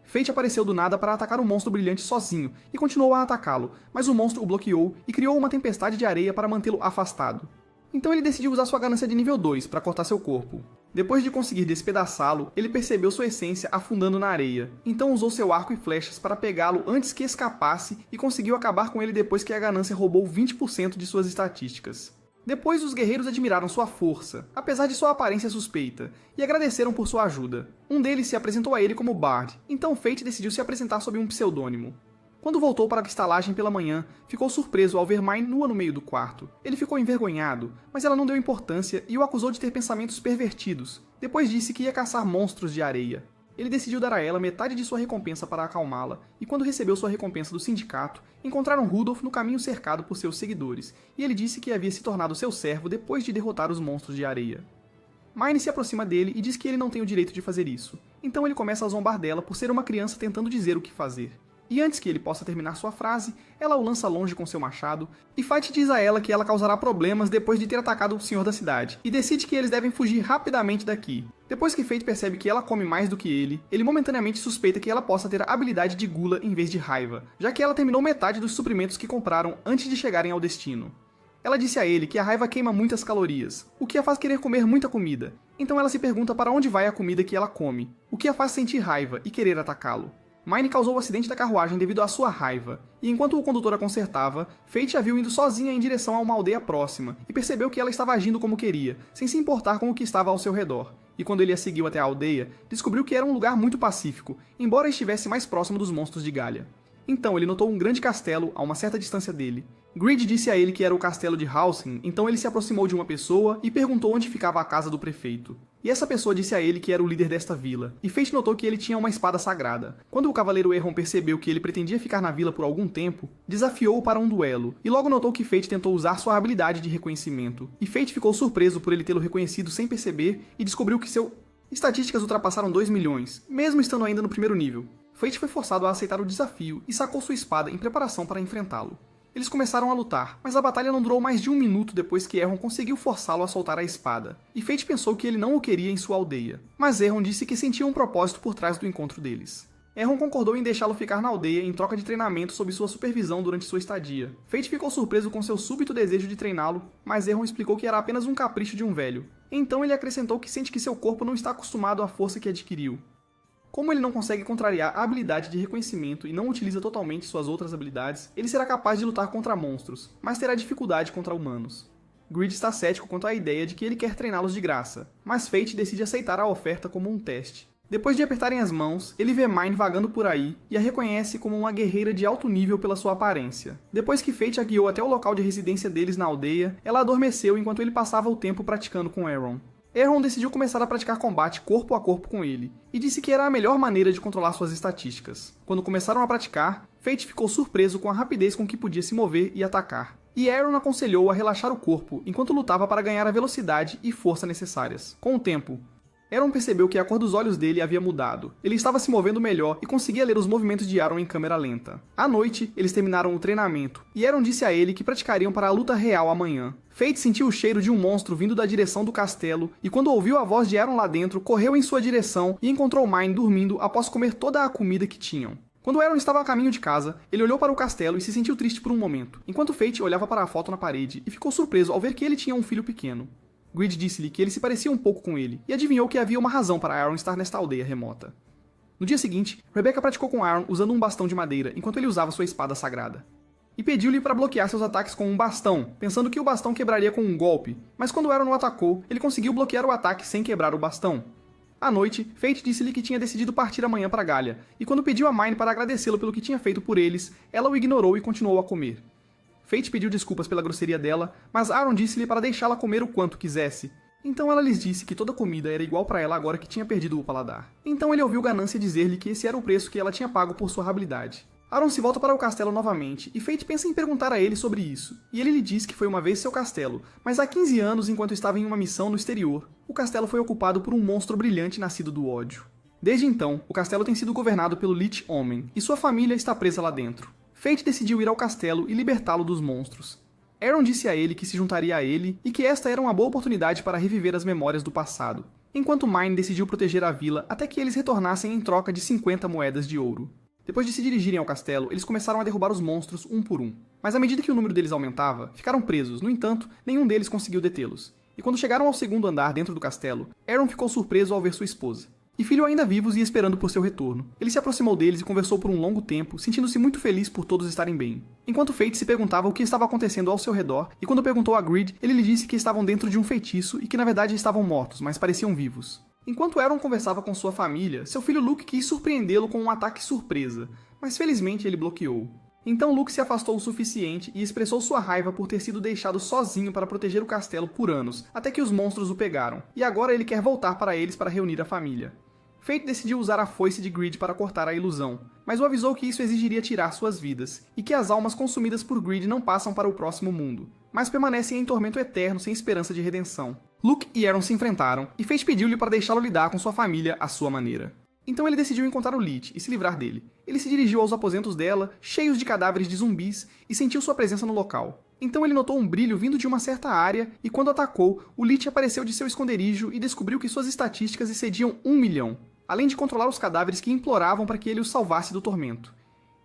Fate apareceu do nada para atacar o monstro brilhante sozinho e continuou a atacá-lo, mas o monstro o bloqueou e criou uma tempestade de areia para mantê-lo afastado. Então ele decidiu usar sua ganância de nível 2 para cortar seu corpo. Depois de conseguir despedaçá-lo, ele percebeu sua essência afundando na areia. Então usou seu arco e flechas para pegá-lo antes que escapasse e conseguiu acabar com ele depois que a ganância roubou 20% de suas estatísticas. Depois os guerreiros admiraram sua força, apesar de sua aparência suspeita, e agradeceram por sua ajuda. Um deles se apresentou a ele como Bard, então Fate decidiu se apresentar sob um pseudônimo. Quando voltou para a estalagem pela manhã, ficou surpreso ao ver Mine nua no meio do quarto. Ele ficou envergonhado, mas ela não deu importância e o acusou de ter pensamentos pervertidos. Depois disse que ia caçar monstros de areia. Ele decidiu dar a ela metade de sua recompensa para acalmá-la, e quando recebeu sua recompensa do sindicato, encontraram Rudolph no caminho cercado por seus seguidores, e ele disse que havia se tornado seu servo depois de derrotar os monstros de areia. Mine se aproxima dele e diz que ele não tem o direito de fazer isso. Então ele começa a zombar dela por ser uma criança tentando dizer o que fazer. E antes que ele possa terminar sua frase, ela o lança longe com seu machado, e Fate diz a ela que ela causará problemas depois de ter atacado o senhor da cidade, e decide que eles devem fugir rapidamente daqui. Depois que Fate percebe que ela come mais do que ele momentaneamente suspeita que ela possa ter a habilidade de gula em vez de raiva, já que ela terminou metade dos suprimentos que compraram antes de chegarem ao destino. Ela disse a ele que a raiva queima muitas calorias, o que a faz querer comer muita comida. Então ela se pergunta para onde vai a comida que ela come, o que a faz sentir raiva e querer atacá-lo. Mine causou o acidente da carruagem devido à sua raiva, e enquanto o condutor a consertava, Fate a viu indo sozinha em direção a uma aldeia próxima, e percebeu que ela estava agindo como queria, sem se importar com o que estava ao seu redor. E quando ele a seguiu até a aldeia, descobriu que era um lugar muito pacífico, embora estivesse mais próximo dos monstros de Galia. Então ele notou um grande castelo a uma certa distância dele, Greed disse a ele que era o castelo de Halsin, então ele se aproximou de uma pessoa e perguntou onde ficava a casa do prefeito. E essa pessoa disse a ele que era o líder desta vila, e Fate notou que ele tinha uma espada sagrada. Quando o cavaleiro Erron percebeu que ele pretendia ficar na vila por algum tempo, desafiou-o para um duelo, e logo notou que Fate tentou usar sua habilidade de reconhecimento. E Fate ficou surpreso por ele tê-lo reconhecido sem perceber e descobriu que seu estatísticas ultrapassaram 2 milhões, mesmo estando ainda no primeiro nível. Fate foi forçado a aceitar o desafio e sacou sua espada em preparação para enfrentá-lo. Eles começaram a lutar, mas a batalha não durou mais de 1 minuto depois que Erron conseguiu forçá-lo a soltar a espada, e Fate pensou que ele não o queria em sua aldeia, mas Erron disse que sentia um propósito por trás do encontro deles. Erron concordou em deixá-lo ficar na aldeia em troca de treinamento sob sua supervisão durante sua estadia. Fate ficou surpreso com seu súbito desejo de treiná-lo, mas Erron explicou que era apenas um capricho de um velho. Então ele acrescentou que sente que seu corpo não está acostumado à força que adquiriu. Como ele não consegue contrariar a habilidade de reconhecimento e não utiliza totalmente suas outras habilidades, ele será capaz de lutar contra monstros, mas terá dificuldade contra humanos. Greed está cético quanto à ideia de que ele quer treiná-los de graça, mas Fate decide aceitar a oferta como um teste. Depois de apertarem as mãos, ele vê Mine vagando por aí e a reconhece como uma guerreira de alto nível pela sua aparência. Depois que Fate a guiou até o local de residência deles na aldeia, ela adormeceu enquanto ele passava o tempo praticando com Erron. Erron decidiu começar a praticar combate corpo a corpo com ele, e disse que era a melhor maneira de controlar suas estatísticas. Quando começaram a praticar, Fate ficou surpreso com a rapidez com que podia se mover e atacar. E Erron aconselhou a relaxar o corpo enquanto lutava para ganhar a velocidade e força necessárias. Com o tempo, Erron percebeu que a cor dos olhos dele havia mudado. Ele estava se movendo melhor e conseguia ler os movimentos de Erron em câmera lenta. À noite, eles terminaram o treinamento, e Erron disse a ele que praticariam para a luta real amanhã. Fate sentiu o cheiro de um monstro vindo da direção do castelo, e quando ouviu a voz de Erron lá dentro, correu em sua direção e encontrou Mine dormindo após comer toda a comida que tinham. Quando Erron estava a caminho de casa, ele olhou para o castelo e se sentiu triste por um momento, enquanto Fate olhava para a foto na parede e ficou surpreso ao ver que ele tinha um filho pequeno. Greed disse-lhe que ele se parecia um pouco com ele, e adivinhou que havia uma razão para Erron estar nesta aldeia remota. No dia seguinte, Rebecca praticou com Erron usando um bastão de madeira enquanto ele usava sua espada sagrada. E pediu-lhe para bloquear seus ataques com um bastão, pensando que o bastão quebraria com um golpe, mas quando Erron o atacou, ele conseguiu bloquear o ataque sem quebrar o bastão. À noite, Fate disse-lhe que tinha decidido partir amanhã para Galia, e quando pediu a Mine para agradecê-lo pelo que tinha feito por eles, ela o ignorou e continuou a comer. Fate pediu desculpas pela grosseria dela, mas Erron disse-lhe para deixá-la comer o quanto quisesse. Então ela lhes disse que toda comida era igual para ela agora que tinha perdido o paladar. Então ele ouviu Ganância dizer-lhe que esse era o preço que ela tinha pago por sua habilidade. Erron se volta para o castelo novamente, e Fate pensa em perguntar a ele sobre isso, e ele lhe diz que foi uma vez seu castelo, mas há 15 anos, enquanto estava em uma missão no exterior, o castelo foi ocupado por um monstro brilhante nascido do ódio. Desde então, o castelo tem sido governado pelo Lich Homem, e sua família está presa lá dentro. Fate decidiu ir ao castelo e libertá-lo dos monstros. Erron disse a ele que se juntaria a ele e que esta era uma boa oportunidade para reviver as memórias do passado, enquanto Mine decidiu proteger a vila até que eles retornassem em troca de 50 moedas de ouro. Depois de se dirigirem ao castelo, eles começaram a derrubar os monstros um por um. Mas à medida que o número deles aumentava, ficaram presos, no entanto, nenhum deles conseguiu detê-los. E quando chegaram ao segundo andar dentro do castelo, Erron ficou surpreso ao ver sua esposa e filho ainda vivos e esperando por seu retorno. Ele se aproximou deles e conversou por um longo tempo, sentindo-se muito feliz por todos estarem bem. Enquanto Fate se perguntava o que estava acontecendo ao seu redor, e quando perguntou a Greed, ele lhe disse que estavam dentro de um feitiço e que na verdade estavam mortos, mas pareciam vivos. Enquanto Erron conversava com sua família, seu filho Luke quis surpreendê-lo com um ataque surpresa, mas felizmente ele bloqueou. Então Luke se afastou o suficiente e expressou sua raiva por ter sido deixado sozinho para proteger o castelo por anos, até que os monstros o pegaram, e agora ele quer voltar para eles para reunir a família. Fate decidiu usar a foice de Greed para cortar a ilusão, mas o avisou que isso exigiria tirar suas vidas, e que as almas consumidas por Greed não passam para o próximo mundo, mas permanecem em tormento eterno sem esperança de redenção. Luke e Erron se enfrentaram, e Fate pediu-lhe para deixá-lo lidar com sua família à sua maneira. Então ele decidiu encontrar o Lich e se livrar dele. Ele se dirigiu aos aposentos dela, cheios de cadáveres de zumbis, e sentiu sua presença no local. Então ele notou um brilho vindo de uma certa área, e quando atacou, o Lich apareceu de seu esconderijo e descobriu que suas estatísticas excediam 1 milhão. Além de controlar os cadáveres que imploravam para que ele os salvasse do tormento.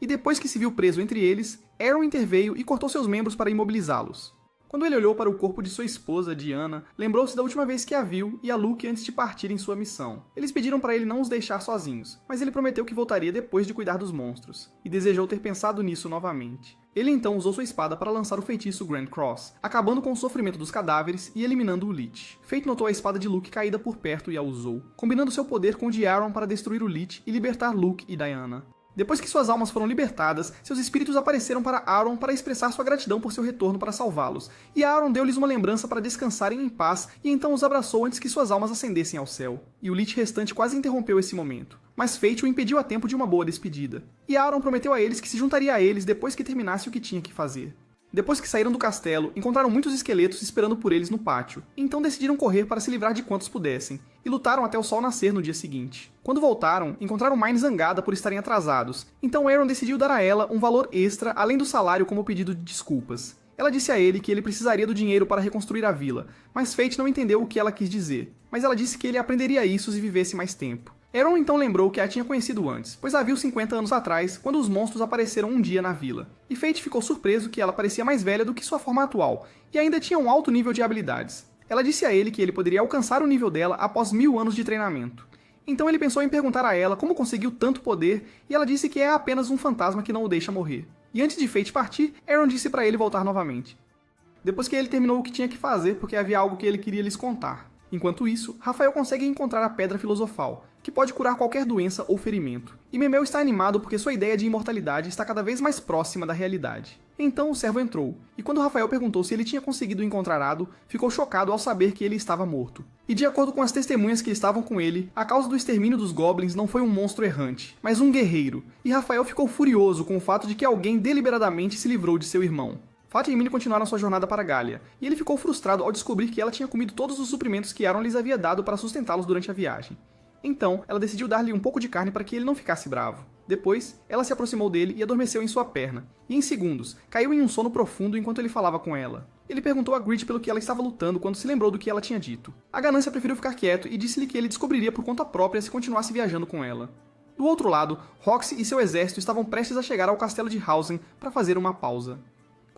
E depois que se viu preso entre eles, Erron interveio e cortou seus membros para imobilizá-los. Quando ele olhou para o corpo de sua esposa, Diana, lembrou-se da última vez que a viu e a Luke antes de partir em sua missão. Eles pediram para ele não os deixar sozinhos, mas ele prometeu que voltaria depois de cuidar dos monstros, e desejou ter pensado nisso novamente. Ele então usou sua espada para lançar o feitiço Grand Cross, acabando com o sofrimento dos cadáveres e eliminando o Lich. Fate notou a espada de Luke caída por perto e a usou, combinando seu poder com o de Erron para destruir o Lich e libertar Luke e Diana. Depois que suas almas foram libertadas, seus espíritos apareceram para Aaron para expressar sua gratidão por seu retorno para salvá-los, e Aaron deu-lhes uma lembrança para descansarem em paz e então os abraçou antes que suas almas ascendessem ao céu. E o Lich restante quase interrompeu esse momento, mas Fate o impediu a tempo de uma boa despedida. E Aaron prometeu a eles que se juntaria a eles depois que terminasse o que tinha que fazer. Depois que saíram do castelo, encontraram muitos esqueletos esperando por eles no pátio, então decidiram correr para se livrar de quantos pudessem, e lutaram até o sol nascer no dia seguinte. Quando voltaram, encontraram Mine zangada por estarem atrasados, então Aaron decidiu dar a ela um valor extra além do salário como pedido de desculpas. Ela disse a ele que ele precisaria do dinheiro para reconstruir a vila, mas Fate não entendeu o que ela quis dizer, mas ela disse que ele aprenderia isso se vivesse mais tempo. Aaron então lembrou que a tinha conhecido antes, pois a viu 50 anos atrás, quando os monstros apareceram um dia na vila. E Fate ficou surpreso que ela parecia mais velha do que sua forma atual, e ainda tinha um alto nível de habilidades. Ela disse a ele que ele poderia alcançar o nível dela após 1000 anos de treinamento. Então ele pensou em perguntar a ela como conseguiu tanto poder, e ela disse que é apenas um fantasma que não o deixa morrer. E antes de Fate partir, Aaron disse para ele voltar novamente. Depois que ele terminou o que tinha que fazer, porque havia algo que ele queria lhes contar. Enquanto isso, Rafael consegue encontrar a Pedra Filosofal, que pode curar qualquer doença ou ferimento. E Memel está animado porque sua ideia de imortalidade está cada vez mais próxima da realidade. Então o servo entrou, e quando Rafael perguntou se ele tinha conseguido encontrar Ado, ficou chocado ao saber que ele estava morto. E de acordo com as testemunhas que estavam com ele, a causa do extermínio dos goblins não foi um monstro errante, mas um guerreiro, e Rafael ficou furioso com o fato de que alguém deliberadamente se livrou de seu irmão. Fati e Minnie continuaram sua jornada para Galia, e ele ficou frustrado ao descobrir que ela tinha comido todos os suprimentos que Aaron lhes havia dado para sustentá-los durante a viagem. Então, ela decidiu dar-lhe um pouco de carne para que ele não ficasse bravo. Depois, ela se aproximou dele e adormeceu em sua perna, e em segundos, caiu em um sono profundo enquanto ele falava com ela. Ele perguntou a Grit pelo que ela estava lutando quando se lembrou do que ela tinha dito. A ganância preferiu ficar quieto e disse-lhe que ele descobriria por conta própria se continuasse viajando com ela. Do outro lado, Roxy e seu exército estavam prestes a chegar ao castelo de Hausen para fazer uma pausa.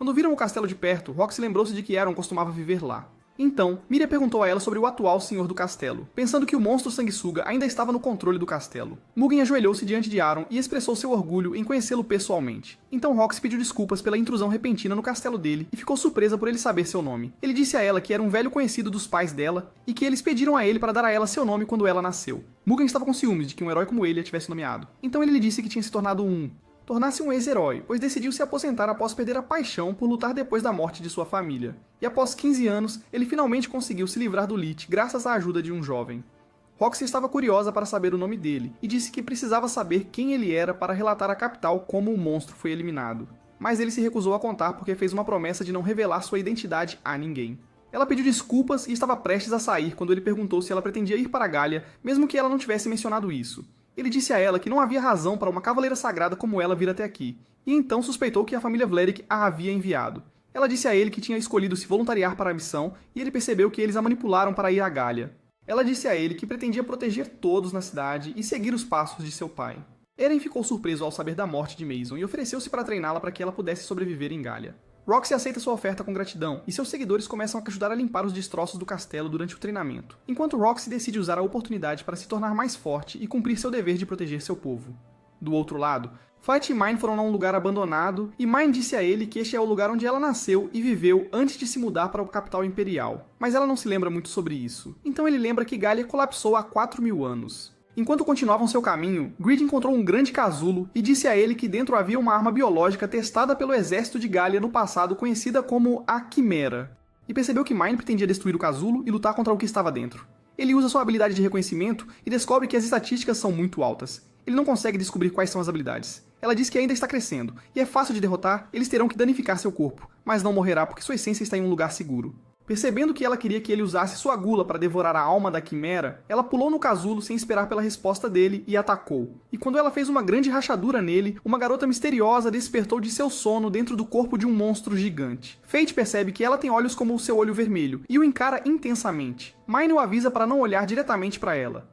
Quando viram o castelo de perto, Roxy lembrou-se de que Aaron costumava viver lá. Então, Miriam perguntou a ela sobre o atual senhor do castelo, pensando que o monstro sanguessuga ainda estava no controle do castelo. Mugen ajoelhou-se diante de Aaron e expressou seu orgulho em conhecê-lo pessoalmente. Então Roxy pediu desculpas pela intrusão repentina no castelo dele e ficou surpresa por ele saber seu nome. Ele disse a ela que era um velho conhecido dos pais dela e que eles pediram a ele para dar a ela seu nome quando ela nasceu. Mugen estava com ciúmes de que um herói como ele a tivesse nomeado. Então ele lhe disse que tinha se tornado tornasse um ex-herói, pois decidiu se aposentar após perder a paixão por lutar depois da morte de sua família. E após 15 anos, ele finalmente conseguiu se livrar do Lich graças à ajuda de um jovem. Roxy estava curiosa para saber o nome dele, e disse que precisava saber quem ele era para relatar à capital como o monstro foi eliminado. Mas ele se recusou a contar porque fez uma promessa de não revelar sua identidade a ninguém. Ela pediu desculpas e estava prestes a sair quando ele perguntou se ela pretendia ir para Galia, mesmo que ela não tivesse mencionado isso. Ele disse a ela que não havia razão para uma cavaleira sagrada como ela vir até aqui, e então suspeitou que a família Vlerick a havia enviado. Ela disse a ele que tinha escolhido se voluntariar para a missão, e ele percebeu que eles a manipularam para ir a Galia. Ela disse a ele que pretendia proteger todos na cidade e seguir os passos de seu pai. Eren ficou surpreso ao saber da morte de Mason e ofereceu-se para treiná-la para que ela pudesse sobreviver em Galia. Roxy aceita sua oferta com gratidão, e seus seguidores começam a ajudar a limpar os destroços do castelo durante o treinamento, enquanto Roxy decide usar a oportunidade para se tornar mais forte e cumprir seu dever de proteger seu povo. Do outro lado, Fight e Mine foram a um lugar abandonado, e Mine disse a ele que este é o lugar onde ela nasceu e viveu antes de se mudar para a capital imperial, mas ela não se lembra muito sobre isso. Então ele lembra que Galia colapsou há 4000 anos. Enquanto continuavam seu caminho, Grid encontrou um grande casulo e disse a ele que dentro havia uma arma biológica testada pelo exército de Galia no passado conhecida como a Quimera, e percebeu que Mine pretendia destruir o casulo e lutar contra o que estava dentro. Ele usa sua habilidade de reconhecimento e descobre que as estatísticas são muito altas. Ele não consegue descobrir quais são as habilidades. Ela diz que ainda está crescendo, e é fácil de derrotar, eles terão que danificar seu corpo, mas não morrerá porque sua essência está em um lugar seguro. Percebendo que ela queria que ele usasse sua gula para devorar a alma da Quimera, ela pulou no casulo sem esperar pela resposta dele e atacou. E quando ela fez uma grande rachadura nele, uma garota misteriosa despertou de seu sono dentro do corpo de um monstro gigante. Fate percebe que ela tem olhos como o seu olho vermelho e o encara intensamente. Mine o avisa para não olhar diretamente para ela,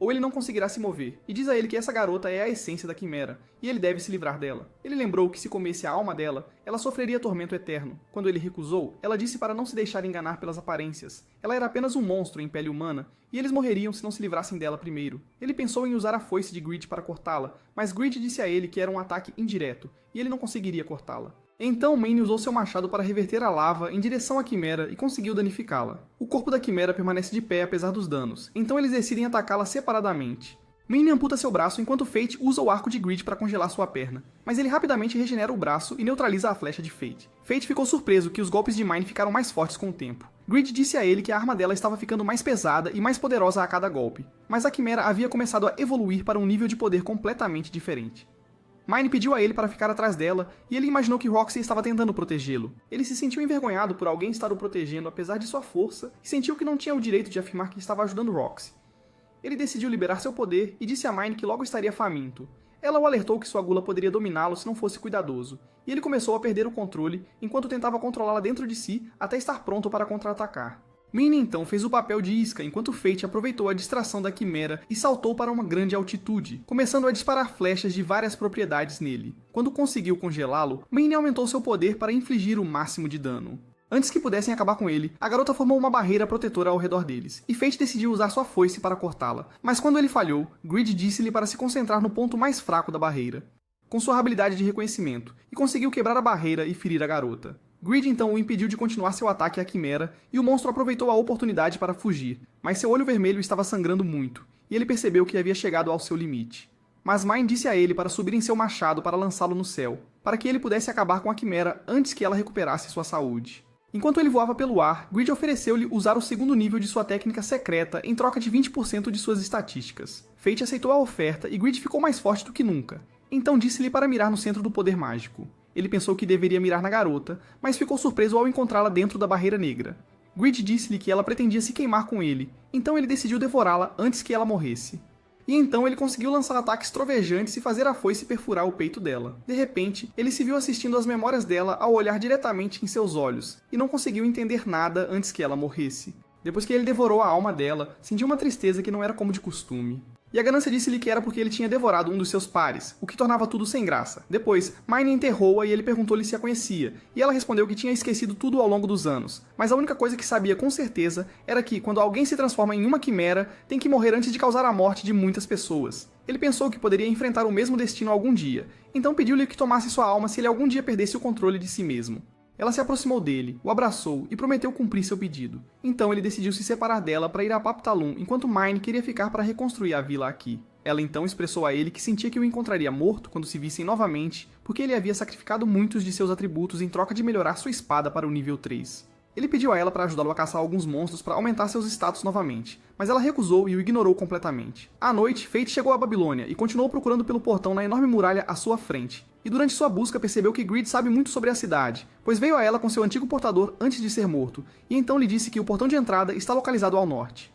ou ele não conseguirá se mover, e diz a ele que essa garota é a essência da Quimera, e ele deve se livrar dela. Ele lembrou que se comesse a alma dela, ela sofreria tormento eterno. Quando ele recusou, ela disse para não se deixar enganar pelas aparências. Ela era apenas um monstro em pele humana, e eles morreriam se não se livrassem dela primeiro. Ele pensou em usar a foice de Grid para cortá-la, mas Grid disse a ele que era um ataque indireto, e ele não conseguiria cortá-la. Então Mane usou seu machado para reverter a lava em direção à Quimera e conseguiu danificá-la. O corpo da Quimera permanece de pé apesar dos danos, então eles decidem atacá-la separadamente. Mine amputa seu braço enquanto Fate usa o arco de Greed para congelar sua perna, mas ele rapidamente regenera o braço e neutraliza a flecha de Fate. Fate ficou surpreso que os golpes de Mine ficaram mais fortes com o tempo. Greed disse a ele que a arma dela estava ficando mais pesada e mais poderosa a cada golpe, mas a Quimera havia começado a evoluir para um nível de poder completamente diferente. Mine pediu a ele para ficar atrás dela e ele imaginou que Roxy estava tentando protegê-lo. Ele se sentiu envergonhado por alguém estar o protegendo apesar de sua força e sentiu que não tinha o direito de afirmar que estava ajudando Roxy. Ele decidiu liberar seu poder e disse a Mine que logo estaria faminto. Ela o alertou que sua gula poderia dominá-lo se não fosse cuidadoso, e ele começou a perder o controle enquanto tentava controlá-la dentro de si até estar pronto para contra-atacar. Mine então fez o papel de isca enquanto Fate aproveitou a distração da Quimera e saltou para uma grande altitude, começando a disparar flechas de várias propriedades nele. Quando conseguiu congelá-lo, Mine aumentou seu poder para infligir o máximo de dano. Antes que pudessem acabar com ele, a garota formou uma barreira protetora ao redor deles, e Fate decidiu usar sua foice para cortá-la. Mas quando ele falhou, Greed disse-lhe para se concentrar no ponto mais fraco da barreira, com sua habilidade de reconhecimento, e conseguiu quebrar a barreira e ferir a garota. Greed então o impediu de continuar seu ataque à Quimera, e o monstro aproveitou a oportunidade para fugir, mas seu olho vermelho estava sangrando muito, e ele percebeu que havia chegado ao seu limite. Mas Mine disse a ele para subir em seu machado para lançá-lo no céu, para que ele pudesse acabar com a Quimera antes que ela recuperasse sua saúde. Enquanto ele voava pelo ar, Greed ofereceu-lhe usar o segundo nível de sua técnica secreta em troca de 20% de suas estatísticas. Fate aceitou a oferta e Greed ficou mais forte do que nunca. Então disse-lhe para mirar no centro do poder mágico. Ele pensou que deveria mirar na garota, mas ficou surpreso ao encontrá-la dentro da barreira negra. Greed disse-lhe que ela pretendia se queimar com ele, então ele decidiu devorá-la antes que ela morresse. E então ele conseguiu lançar ataques trovejantes e fazer a foice perfurar o peito dela. De repente, ele se viu assistindo às memórias dela ao olhar diretamente em seus olhos, e não conseguiu entender nada antes que ela morresse. Depois que ele devorou a alma dela, sentiu uma tristeza que não era como de costume. E a ganância disse-lhe que era porque ele tinha devorado um dos seus pares, o que tornava tudo sem graça. Depois, Mine enterrou-a e ele perguntou-lhe se a conhecia, e ela respondeu que tinha esquecido tudo ao longo dos anos, mas a única coisa que sabia com certeza era que, quando alguém se transforma em uma quimera, tem que morrer antes de causar a morte de muitas pessoas. Ele pensou que poderia enfrentar o mesmo destino algum dia, então pediu-lhe que tomasse sua alma se ele algum dia perdesse o controle de si mesmo. Ela se aproximou dele, o abraçou e prometeu cumprir seu pedido. Então ele decidiu se separar dela para ir a Paptalum, enquanto Mine queria ficar para reconstruir a vila aqui. Ela então expressou a ele que sentia que o encontraria morto quando se vissem novamente, porque ele havia sacrificado muitos de seus atributos em troca de melhorar sua espada para o nível 3. Ele pediu a ela para ajudá-lo a caçar alguns monstros para aumentar seus status novamente, mas ela recusou e o ignorou completamente. À noite, Fate chegou à Babilônia e continuou procurando pelo portão na enorme muralha à sua frente. E durante sua busca percebeu que Greed sabe muito sobre a cidade, pois veio a ela com seu antigo portador antes de ser morto, e então lhe disse que o portão de entrada está localizado ao norte.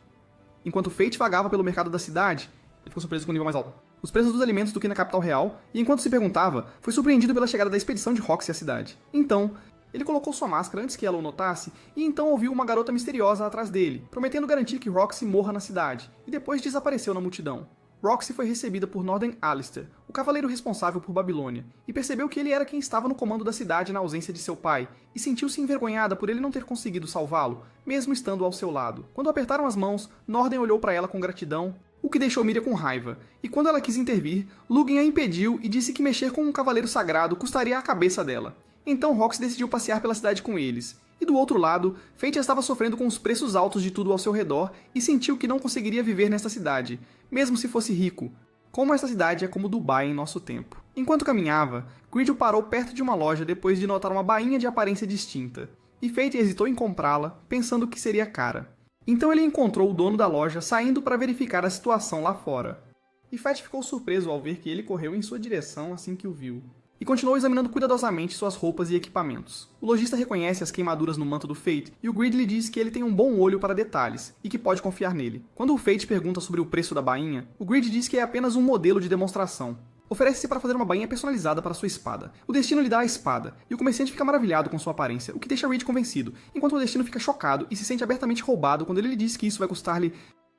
Enquanto Fate vagava pelo mercado da cidade, ele ficou surpreso com o nível mais alto, os preços dos alimentos do que na capital real, e enquanto se perguntava, foi surpreendido pela chegada da expedição de Roxy à cidade. Então, ele colocou sua máscara antes que ela o notasse, e então ouviu uma garota misteriosa atrás dele, prometendo garantir que Roxy morra na cidade, e depois desapareceu na multidão. Roxy foi recebida por Norden Alistair, o cavaleiro responsável por Babilônia, e percebeu que ele era quem estava no comando da cidade na ausência de seu pai, e sentiu-se envergonhada por ele não ter conseguido salvá-lo, mesmo estando ao seu lado. Quando apertaram as mãos, Norden olhou para ela com gratidão, o que deixou Miriam com raiva, e quando ela quis intervir, Lugin a impediu e disse que mexer com um cavaleiro sagrado custaria a cabeça dela. Então Roxy decidiu passear pela cidade com eles. E do outro lado, Fate estava sofrendo com os preços altos de tudo ao seu redor e sentiu que não conseguiria viver nesta cidade, mesmo se fosse rico. Como esta cidade é como Dubai em nosso tempo. Enquanto caminhava, Greed o parou perto de uma loja depois de notar uma bainha de aparência distinta. E Fate hesitou em comprá-la, pensando que seria cara. Então ele encontrou o dono da loja saindo para verificar a situação lá fora. E Fate ficou surpreso ao ver que ele correu em sua direção assim que o viu. E continuou examinando cuidadosamente suas roupas e equipamentos. O lojista reconhece as queimaduras no manto do Fate, e o Greed lhe diz que ele tem um bom olho para detalhes, e que pode confiar nele. Quando o Fate pergunta sobre o preço da bainha, o Greed diz que é apenas um modelo de demonstração. Oferece-se para fazer uma bainha personalizada para sua espada. O Destino lhe dá a espada, e o comerciante fica maravilhado com sua aparência, o que deixa Reed convencido, enquanto o Destino fica chocado e se sente abertamente roubado quando ele lhe diz que isso vai custar-lhe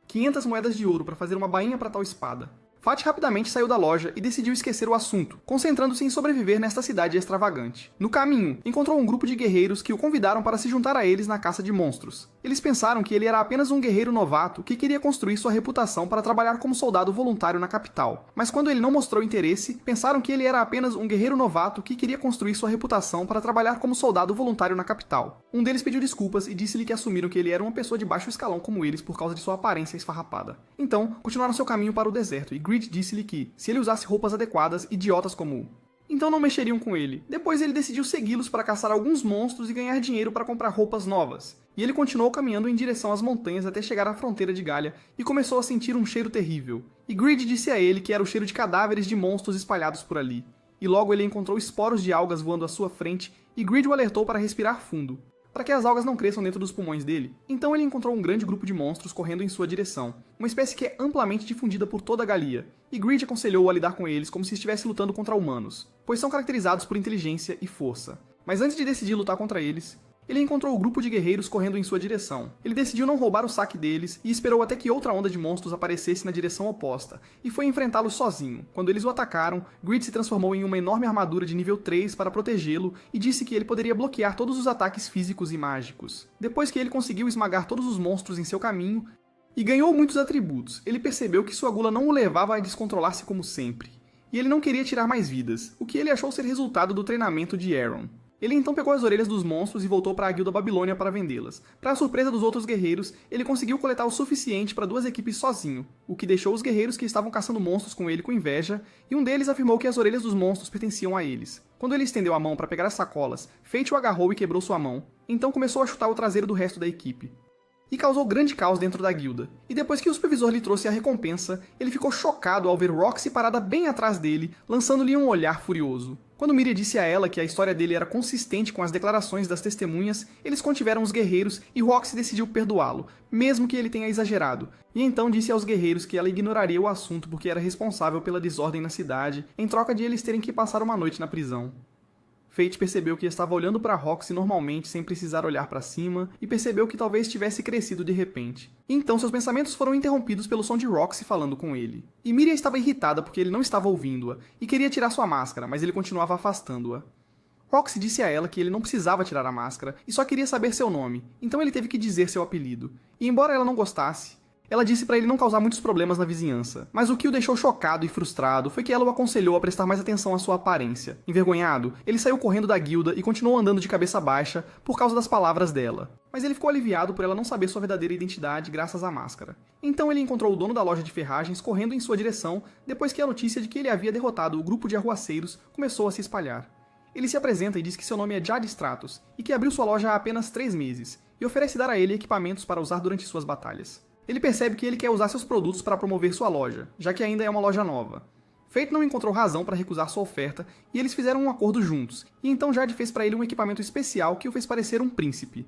500 moedas de ouro para fazer uma bainha para tal espada. Fate rapidamente saiu da loja e decidiu esquecer o assunto, concentrando-se em sobreviver nesta cidade extravagante. No caminho, encontrou um grupo de guerreiros que o convidaram para se juntar a eles na caça de monstros. Eles pensaram que ele era apenas um guerreiro novato que queria construir sua reputação para trabalhar como soldado voluntário na capital. Mas quando ele não mostrou interesse, pensaram que ele era apenas um guerreiro novato que queria construir sua reputação para trabalhar como soldado voluntário na capital. Um deles pediu desculpas e disse-lhe que assumiram que ele era uma pessoa de baixo escalão como eles por causa de sua aparência esfarrapada. Então, continuaram seu caminho para o deserto e Grid disse-lhe que, se ele usasse roupas adequadas, idiotas como então não mexeriam com ele. Depois ele decidiu segui-los para caçar alguns monstros e ganhar dinheiro para comprar roupas novas. E ele continuou caminhando em direção às montanhas até chegar à fronteira de Galia e começou a sentir um cheiro terrível. E Grid disse a ele que era o cheiro de cadáveres de monstros espalhados por ali. E logo ele encontrou esporos de algas voando à sua frente e Grid o alertou para respirar fundo, para que as algas não cresçam dentro dos pulmões dele. Então ele encontrou um grande grupo de monstros correndo em sua direção, uma espécie que é amplamente difundida por toda a Galia, e Grid aconselhou-o a lidar com eles como se estivesse lutando contra humanos, pois são caracterizados por inteligência e força. Mas antes de decidir lutar contra eles, ele encontrou o grupo de guerreiros correndo em sua direção. Ele decidiu não roubar o saque deles e esperou até que outra onda de monstros aparecesse na direção oposta, e foi enfrentá-los sozinho. Quando eles o atacaram, Grid se transformou em uma enorme armadura de nível 3 para protegê-lo e disse que ele poderia bloquear todos os ataques físicos e mágicos. Depois que ele conseguiu esmagar todos os monstros em seu caminho e ganhou muitos atributos, ele percebeu que sua gula não o levava a descontrolar-se como sempre, e ele não queria tirar mais vidas, o que ele achou ser resultado do treinamento de Aaron. Ele então pegou as orelhas dos monstros e voltou para a guilda Babilônia para vendê-las. Para a surpresa dos outros guerreiros, ele conseguiu coletar o suficiente para 2 equipes sozinho, o que deixou os guerreiros que estavam caçando monstros com ele com inveja, e um deles afirmou que as orelhas dos monstros pertenciam a eles. Quando ele estendeu a mão para pegar as sacolas, Fate o agarrou e quebrou sua mão, então começou a chutar o traseiro do resto da equipe. E causou grande caos dentro da guilda. E depois que o supervisor lhe trouxe a recompensa, ele ficou chocado ao ver Roxy parada bem atrás dele, lançando-lhe um olhar furioso. Quando Miria disse a ela que a história dele era consistente com as declarações das testemunhas, eles contiveram os guerreiros e Roxy decidiu perdoá-lo, mesmo que ele tenha exagerado. E então disse aos guerreiros que ela ignoraria o assunto porque era responsável pela desordem na cidade, em troca de eles terem que passar uma noite na prisão. Fate percebeu que estava olhando para Roxy normalmente sem precisar olhar para cima e percebeu que talvez tivesse crescido de repente. Então seus pensamentos foram interrompidos pelo som de Roxy falando com ele. E Miria estava irritada porque ele não estava ouvindo-a e queria tirar sua máscara, mas ele continuava afastando-a. Roxy disse a ela que ele não precisava tirar a máscara e só queria saber seu nome, então ele teve que dizer seu apelido. E embora ela não gostasse, ela disse para ele não causar muitos problemas na vizinhança, mas o que o deixou chocado e frustrado foi que ela o aconselhou a prestar mais atenção à sua aparência. Envergonhado, ele saiu correndo da guilda e continuou andando de cabeça baixa por causa das palavras dela. Mas ele ficou aliviado por ela não saber sua verdadeira identidade graças à máscara. Então ele encontrou o dono da loja de ferragens correndo em sua direção depois que a notícia de que ele havia derrotado o grupo de arruaceiros começou a se espalhar. Ele se apresenta e diz que seu nome é Jad Stratos e que abriu sua loja há apenas 3 meses, e oferece dar a ele equipamentos para usar durante suas batalhas. Ele percebe que ele quer usar seus produtos para promover sua loja, já que ainda é uma loja nova. Fate não encontrou razão para recusar sua oferta e eles fizeram um acordo juntos, e então Jade fez para ele um equipamento especial que o fez parecer um príncipe.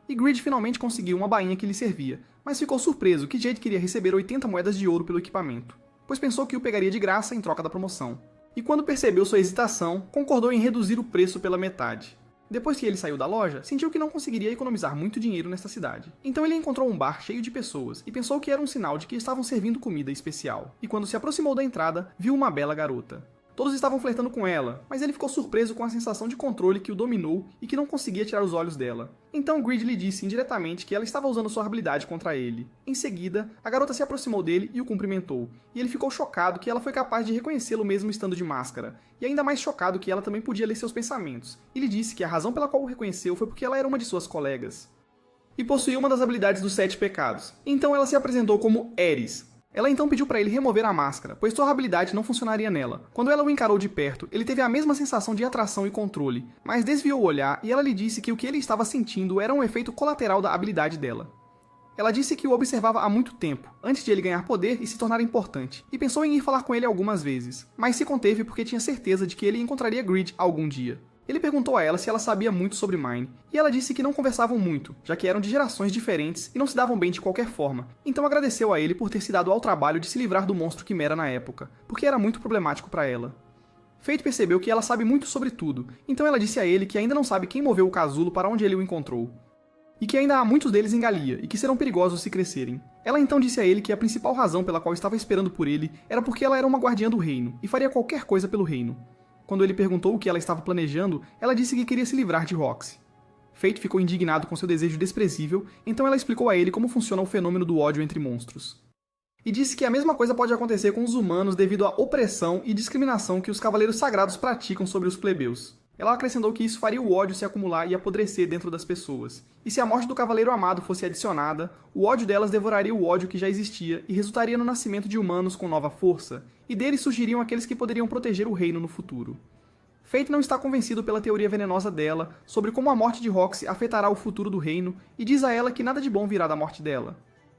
E Grid finalmente conseguiu uma bainha que lhe servia, mas ficou surpreso que Jade queria receber 80 moedas de ouro pelo equipamento, pois pensou que o pegaria de graça em troca da promoção. E quando percebeu sua hesitação, concordou em reduzir o preço pela metade. Depois que ele saiu da loja, sentiu que não conseguiria economizar muito dinheiro nesta cidade. Então ele encontrou um bar cheio de pessoas e pensou que era um sinal de que estavam servindo comida especial. E quando se aproximou da entrada, viu uma bela garota. Todos estavam flertando com ela, mas ele ficou surpreso com a sensação de controle que o dominou e que não conseguia tirar os olhos dela. Então Grid lhe disse indiretamente que ela estava usando sua habilidade contra ele. Em seguida, a garota se aproximou dele e o cumprimentou, e ele ficou chocado que ela foi capaz de reconhecê-lo mesmo estando de máscara, e ainda mais chocado que ela também podia ler seus pensamentos. E lhe disse que a razão pela qual o reconheceu foi porque ela era uma de suas colegas. E possuía uma das habilidades dos 7 pecados. Então ela se apresentou como Eris. Ela então pediu para ele remover a máscara, pois sua habilidade não funcionaria nela. Quando ela o encarou de perto, ele teve a mesma sensação de atração e controle, mas desviou o olhar e ela lhe disse que o que ele estava sentindo era um efeito colateral da habilidade dela. Ela disse que o observava há muito tempo, antes de ele ganhar poder e se tornar importante, e pensou em ir falar com ele algumas vezes, mas se conteve porque tinha certeza de que ele encontraria Grid algum dia. Ele perguntou a ela se ela sabia muito sobre Mine, e ela disse que não conversavam muito, já que eram de gerações diferentes e não se davam bem de qualquer forma, então agradeceu a ele por ter se dado ao trabalho de se livrar do monstro Quimera na época, porque era muito problemático para ela. Fate percebeu que ela sabe muito sobre tudo, então ela disse a ele que ainda não sabe quem moveu o casulo para onde ele o encontrou, e que ainda há muitos deles em Galia, e que serão perigosos se crescerem. Ela então disse a ele que a principal razão pela qual estava esperando por ele era porque ela era uma guardiã do reino, e faria qualquer coisa pelo reino. Quando ele perguntou o que ela estava planejando, ela disse que queria se livrar de Roxy. Fate ficou indignado com seu desejo desprezível, então ela explicou a ele como funciona o fenômeno do ódio entre monstros. E disse que a mesma coisa pode acontecer com os humanos devido à opressão e discriminação que os cavaleiros sagrados praticam sobre os plebeus. Ela acrescentou que isso faria o ódio se acumular e apodrecer dentro das pessoas. E se a morte do Cavaleiro Amado fosse adicionada, o ódio delas devoraria o ódio que já existia e resultaria no nascimento de humanos com nova força, e deles surgiriam aqueles que poderiam proteger o reino no futuro. Fate não está convencido pela teoria venenosa dela sobre como a morte de Roxy afetará o futuro do reino e diz a ela que nada de bom virá da morte dela.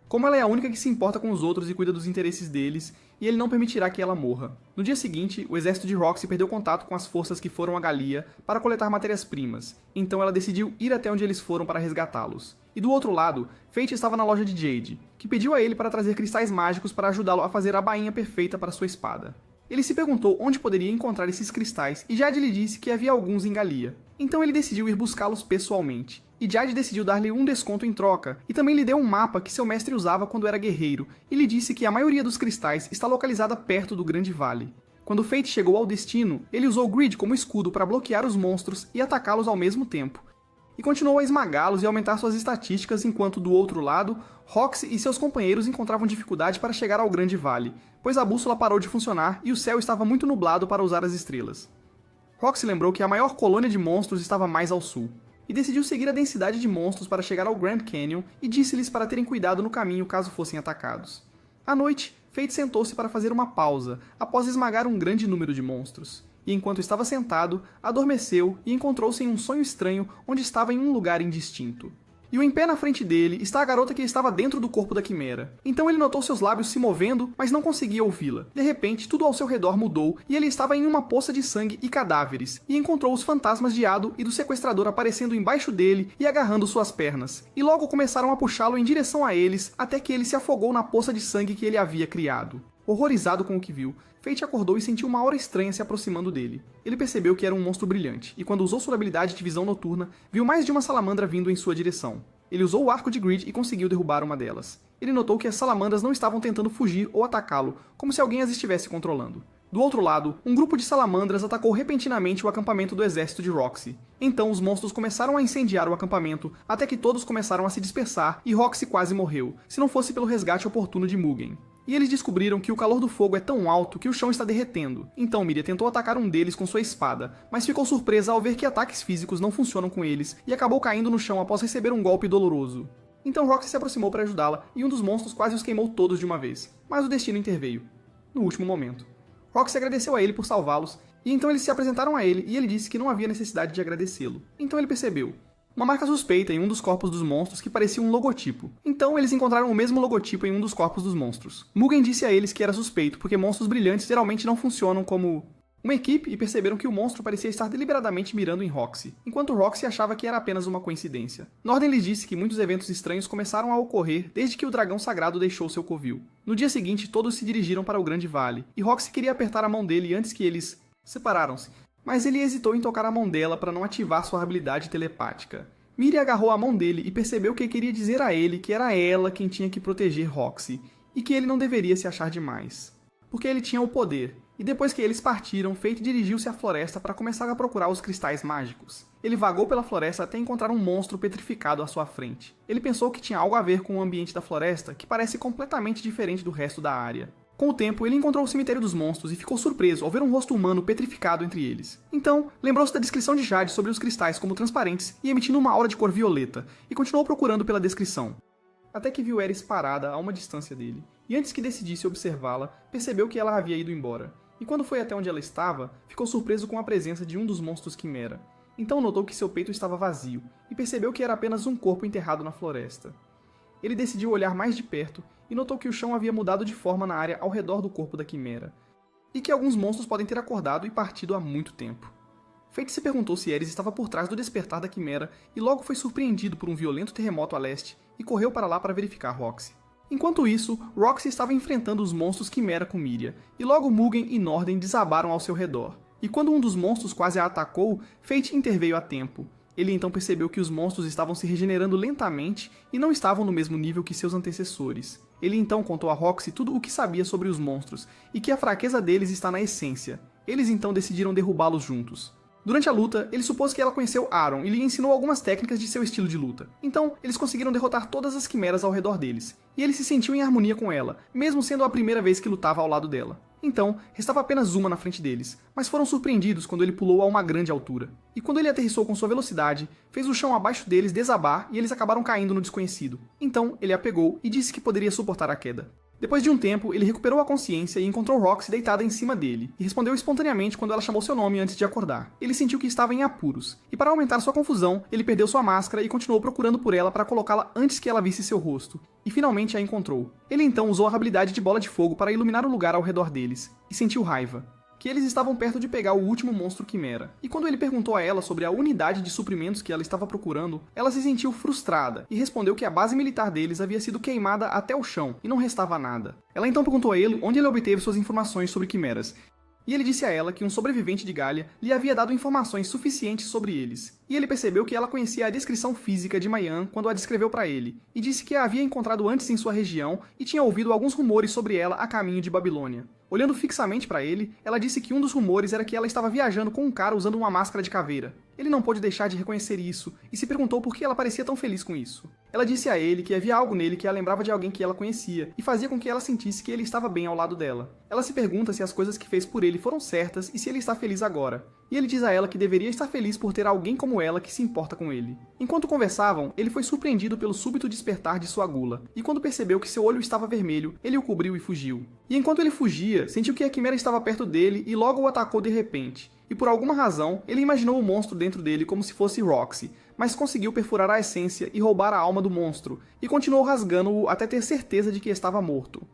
Como ela é a única que se importa com os outros e cuida dos interesses deles, e ele não permitirá que ela morra. No dia seguinte, o exército de Roxy perdeu contato com as forças que foram a Galia para coletar matérias-primas, então ela decidiu ir até onde eles foram para resgatá-los. E do outro lado, Fate estava na loja de Jade, que pediu a ele para trazer cristais mágicos para ajudá-lo a fazer a bainha perfeita para sua espada. Ele se perguntou onde poderia encontrar esses cristais e Jade lhe disse que havia alguns em Galia. Então ele decidiu ir buscá-los pessoalmente. E Jade decidiu dar-lhe um desconto em troca, e também lhe deu um mapa que seu mestre usava quando era guerreiro, e lhe disse que a maioria dos cristais está localizada perto do Grande Vale. Quando Fate chegou ao destino, ele usou o Grid como escudo para bloquear os monstros e atacá-los ao mesmo tempo. E continuou a esmagá-los e aumentar suas estatísticas enquanto, do outro lado, Roxy e seus companheiros encontravam dificuldade para chegar ao Grande Vale, pois a bússola parou de funcionar e o céu estava muito nublado para usar as estrelas. Roxy lembrou que a maior colônia de monstros estava mais ao sul, e decidiu seguir a densidade de monstros para chegar ao Grand Canyon e disse-lhes para terem cuidado no caminho caso fossem atacados. À noite, Fate sentou-se para fazer uma pausa, após esmagar um grande número de monstros. E enquanto estava sentado, adormeceu e encontrou-se em um sonho estranho onde estava em um lugar indistinto. E em pé na frente dele está a garota que estava dentro do corpo da quimera. Então ele notou seus lábios se movendo, mas não conseguia ouvi-la. De repente, tudo ao seu redor mudou e ele estava em uma poça de sangue e cadáveres, e encontrou os fantasmas de Ado e do sequestrador aparecendo embaixo dele e agarrando suas pernas. E logo começaram a puxá-lo em direção a eles, até que ele se afogou na poça de sangue que ele havia criado. Horrorizado com o que viu, Fate acordou e sentiu uma aura estranha se aproximando dele. Ele percebeu que era um monstro brilhante, e quando usou sua habilidade de visão noturna, viu mais de uma salamandra vindo em sua direção. Ele usou o arco de Grid e conseguiu derrubar uma delas. Ele notou que as salamandras não estavam tentando fugir ou atacá-lo, como se alguém as estivesse controlando. Do outro lado, um grupo de salamandras atacou repentinamente o acampamento do exército de Roxy. Então os monstros começaram a incendiar o acampamento, até que todos começaram a se dispersar e Roxy quase morreu, se não fosse pelo resgate oportuno de Mugen. E eles descobriram que o calor do fogo é tão alto que o chão está derretendo. Então Miria tentou atacar um deles com sua espada, mas ficou surpresa ao ver que ataques físicos não funcionam com eles e acabou caindo no chão após receber um golpe doloroso. Então Roxy se aproximou para ajudá-la e um dos monstros quase os queimou todos de uma vez, mas o destino interveio, no último momento. Roxy agradeceu a ele por salvá-los, e então eles se apresentaram a ele e ele disse que não havia necessidade de agradecê-lo. Então ele percebeu uma marca suspeita em um dos corpos dos monstros que parecia um logotipo. Então eles encontraram o mesmo logotipo em um dos corpos dos monstros. Mugen disse a eles que era suspeito, porque monstros brilhantes geralmente não funcionam como uma equipe e perceberam que o monstro parecia estar deliberadamente mirando em Roxy, enquanto Roxy achava que era apenas uma coincidência. Norden lhes disse que muitos eventos estranhos começaram a ocorrer desde que o dragão sagrado deixou seu covil. No dia seguinte, todos se dirigiram para o Grande Vale, e Roxy queria apertar a mão dele antes que eles separaram-se, mas ele hesitou em tocar a mão dela para não ativar sua habilidade telepática. Miria agarrou a mão dele e percebeu que queria dizer a ele que era ela quem tinha que proteger Roxy, e que ele não deveria se achar demais, porque ele tinha o poder. E depois que eles partiram, Fate dirigiu-se à floresta para começar a procurar os cristais mágicos. Ele vagou pela floresta até encontrar um monstro petrificado à sua frente. Ele pensou que tinha algo a ver com o ambiente da floresta, que parece completamente diferente do resto da área. Com o tempo, ele encontrou o cemitério dos monstros e ficou surpreso ao ver um rosto humano petrificado entre eles. Então, lembrou-se da descrição de Jade sobre os cristais como transparentes e emitindo uma aura de cor violeta, e continuou procurando pela descrição. Até que viu Eris parada a uma distância dele, e antes que decidisse observá-la, percebeu que ela havia ido embora. E quando foi até onde ela estava, ficou surpreso com a presença de um dos monstros quimera. Então notou que seu peito estava vazio, e percebeu que era apenas um corpo enterrado na floresta. Ele decidiu olhar mais de perto, e notou que o chão havia mudado de forma na área ao redor do corpo da quimera, e que alguns monstros podem ter acordado e partido há muito tempo. Fate se perguntou se Eris estava por trás do despertar da quimera, e logo foi surpreendido por um violento terremoto a leste, e correu para lá para verificar Roxy. Enquanto isso, Roxy estava enfrentando os monstros quimera com Miria, e logo Mugen e Norden desabaram ao seu redor. E quando um dos monstros quase a atacou, Fate interveio a tempo. Ele então percebeu que os monstros estavam se regenerando lentamente e não estavam no mesmo nível que seus antecessores. Ele então contou a Roxy tudo o que sabia sobre os monstros, e que a fraqueza deles está na essência. Eles então decidiram derrubá-los juntos. Durante a luta, ele supôs que ela conheceu Aaron e lhe ensinou algumas técnicas de seu estilo de luta. Então, eles conseguiram derrotar todas as quimeras ao redor deles, e ele se sentiu em harmonia com ela, mesmo sendo a primeira vez que lutava ao lado dela. Então, restava apenas uma na frente deles, mas foram surpreendidos quando ele pulou a uma grande altura. E quando ele aterrissou com sua velocidade, fez o chão abaixo deles desabar e eles acabaram caindo no desconhecido. Então, ele a pegou e disse que poderia suportar a queda. Depois de um tempo, ele recuperou a consciência e encontrou Roxy deitada em cima dele, e respondeu espontaneamente quando ela chamou seu nome antes de acordar. Ele sentiu que estava em apuros, e para aumentar sua confusão, ele perdeu sua máscara e continuou procurando por ela para colocá-la antes que ela visse seu rosto, e finalmente a encontrou. Ele então usou a habilidade de bola de fogo para iluminar o lugar ao redor deles, e sentiu raiva. Que eles estavam perto de pegar o último monstro quimera. E quando ele perguntou a ela sobre a unidade de suprimentos que ela estava procurando, ela se sentiu frustrada e respondeu que a base militar deles havia sido queimada até o chão e não restava nada. Ela então perguntou a ele onde ele obteve suas informações sobre quimeras. E ele disse a ela que um sobrevivente de Galia lhe havia dado informações suficientes sobre eles. E ele percebeu que ela conhecia a descrição física de Mayan quando a descreveu para ele, e disse que a havia encontrado antes em sua região e tinha ouvido alguns rumores sobre ela a caminho de Babilônia. Olhando fixamente para ele, ela disse que um dos rumores era que ela estava viajando com um cara usando uma máscara de caveira. Ele não pôde deixar de reconhecer isso, e se perguntou por que ela parecia tão feliz com isso. Ela disse a ele que havia algo nele que a lembrava de alguém que ela conhecia, e fazia com que ela sentisse que ele estava bem ao lado dela. Ela se pergunta se as coisas que fez por ele foram certas e se ele está feliz agora. E ele diz a ela que deveria estar feliz por ter alguém como ela que se importa com ele. Enquanto conversavam, ele foi surpreendido pelo súbito despertar de sua gula, e quando percebeu que seu olho estava vermelho, ele o cobriu e fugiu. E enquanto ele fugia, sentiu que a quimera estava perto dele e logo o atacou de repente. E por alguma razão, ele imaginou o monstro dentro dele como se fosse Roxy, mas conseguiu perfurar a essência e roubar a alma do monstro, e continuou rasgando-o até ter certeza de que estava morto.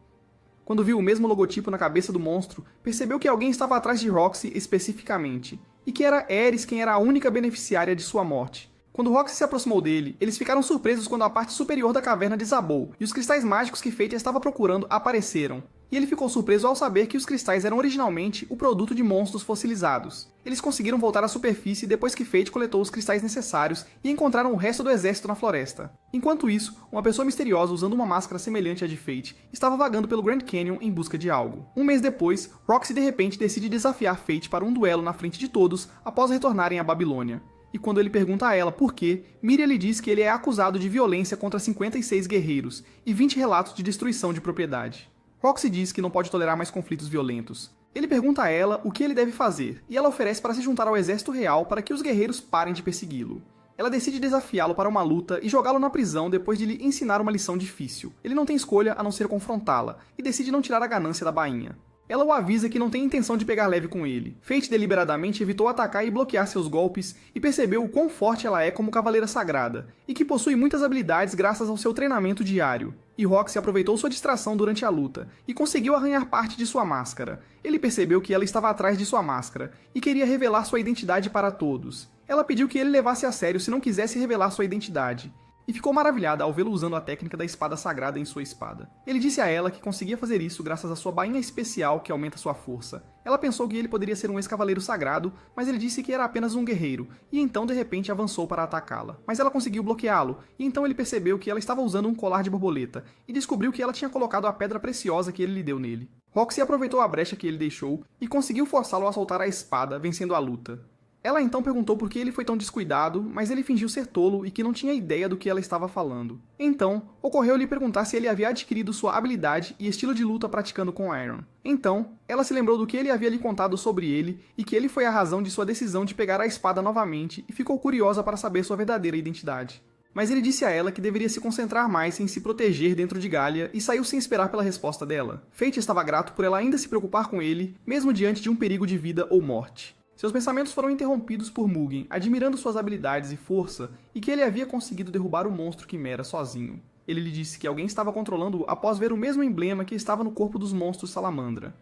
Quando viu o mesmo logotipo na cabeça do monstro, percebeu que alguém estava atrás de Roxy especificamente, e que era Ares quem era a única beneficiária de sua morte. Quando Roxy se aproximou dele, eles ficaram surpresos quando a parte superior da caverna desabou, e os cristais mágicos que Fate estava procurando apareceram. E ele ficou surpreso ao saber que os cristais eram originalmente o produto de monstros fossilizados. Eles conseguiram voltar à superfície depois que Fate coletou os cristais necessários e encontraram o resto do exército na floresta. Enquanto isso, uma pessoa misteriosa usando uma máscara semelhante à de Fate estava vagando pelo Grand Canyon em busca de algo. Um mês depois, Roxy de repente decide desafiar Fate para um duelo na frente de todos após retornarem à Babilônia. E quando ele pergunta a ela por quê, Miriam lhe diz que ele é acusado de violência contra 56 guerreiros e 20 relatos de destruição de propriedade. Roxy diz que não pode tolerar mais conflitos violentos. Ele pergunta a ela o que ele deve fazer, e ela oferece para se juntar ao exército real para que os guerreiros parem de persegui-lo. Ela decide desafiá-lo para uma luta e jogá-lo na prisão depois de lhe ensinar uma lição difícil. Ele não tem escolha a não ser confrontá-la, e decide não tirar a ganância da bainha. Ela o avisa que não tem intenção de pegar leve com ele. Fate deliberadamente evitou atacar e bloquear seus golpes e percebeu o quão forte ela é como cavaleira sagrada, e que possui muitas habilidades graças ao seu treinamento diário. E Roxy aproveitou sua distração durante a luta, e conseguiu arranhar parte de sua máscara. Ele percebeu que ela estava atrás de sua máscara, e queria revelar sua identidade para todos. Ela pediu que ele levasse a sério se não quisesse revelar sua identidade. E ficou maravilhada ao vê-lo usando a técnica da espada sagrada em sua espada. Ele disse a ela que conseguia fazer isso graças à sua bainha especial que aumenta sua força. Ela pensou que ele poderia ser um ex-cavaleiro sagrado, mas ele disse que era apenas um guerreiro, e então de repente avançou para atacá-la. Mas ela conseguiu bloqueá-lo, e então ele percebeu que ela estava usando um colar de borboleta, e descobriu que ela tinha colocado a pedra preciosa que ele lhe deu nele. Roxy aproveitou a brecha que ele deixou, e conseguiu forçá-lo a soltar a espada, vencendo a luta. Ela então perguntou por que ele foi tão descuidado, mas ele fingiu ser tolo e que não tinha ideia do que ela estava falando. Então, ocorreu-lhe perguntar se ele havia adquirido sua habilidade e estilo de luta praticando com Aaron. Então, ela se lembrou do que ele havia lhe contado sobre ele e que ele foi a razão de sua decisão de pegar a espada novamente e ficou curiosa para saber sua verdadeira identidade. Mas ele disse a ela que deveria se concentrar mais em se proteger dentro de Galia e saiu sem esperar pela resposta dela. Fate estava grato por ela ainda se preocupar com ele, mesmo diante de um perigo de vida ou morte. Seus pensamentos foram interrompidos por Mugen, admirando suas habilidades e força, e que ele havia conseguido derrubar o monstro quimera sozinho. Ele lhe disse que alguém estava controlando-o após ver o mesmo emblema que estava no corpo dos monstros salamandra.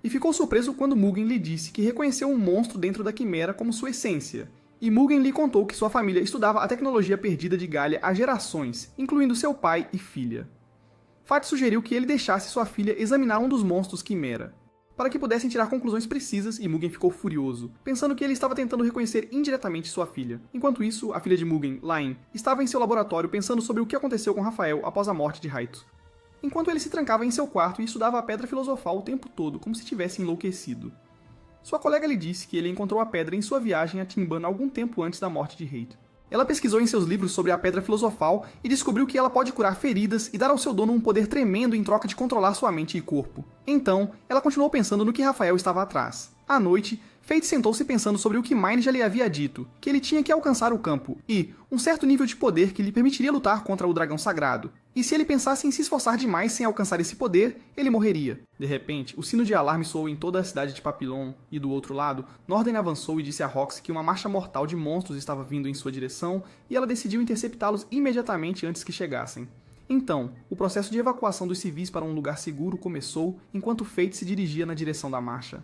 E ficou surpreso quando Mugen lhe disse que reconheceu um monstro dentro da quimera como sua essência. E Mugen lhe contou que sua família estudava a tecnologia perdida de Galia há gerações, incluindo seu pai e filha. Fate sugeriu que ele deixasse sua filha examinar um dos monstros quimera, para que pudessem tirar conclusões precisas, e Mugen ficou furioso, pensando que ele estava tentando reconhecer indiretamente sua filha. Enquanto isso, a filha de Mugen, Lain, estava em seu laboratório pensando sobre o que aconteceu com Rafael após a morte de Raito. Enquanto ele se trancava em seu quarto e estudava a pedra filosofal o tempo todo, como se tivesse enlouquecido. Sua colega lhe disse que ele encontrou a pedra em sua viagem a Tinban algum tempo antes da morte de Reid. Ela pesquisou em seus livros sobre a Pedra Filosofal e descobriu que ela pode curar feridas e dar ao seu dono um poder tremendo em troca de controlar sua mente e corpo. Então, ela continuou pensando no que Rafael estava atrás. À noite, Fate sentou-se pensando sobre o que Mine já lhe havia dito, que ele tinha que alcançar o campo e um certo nível de poder que lhe permitiria lutar contra o dragão sagrado. E se ele pensasse em se esforçar demais sem alcançar esse poder, ele morreria. De repente, o sino de alarme soou em toda a cidade de Papillon, e do outro lado, Norden avançou e disse a Roxy que uma marcha mortal de monstros estava vindo em sua direção, e ela decidiu interceptá-los imediatamente antes que chegassem. Então, o processo de evacuação dos civis para um lugar seguro começou, enquanto Fate se dirigia na direção da marcha.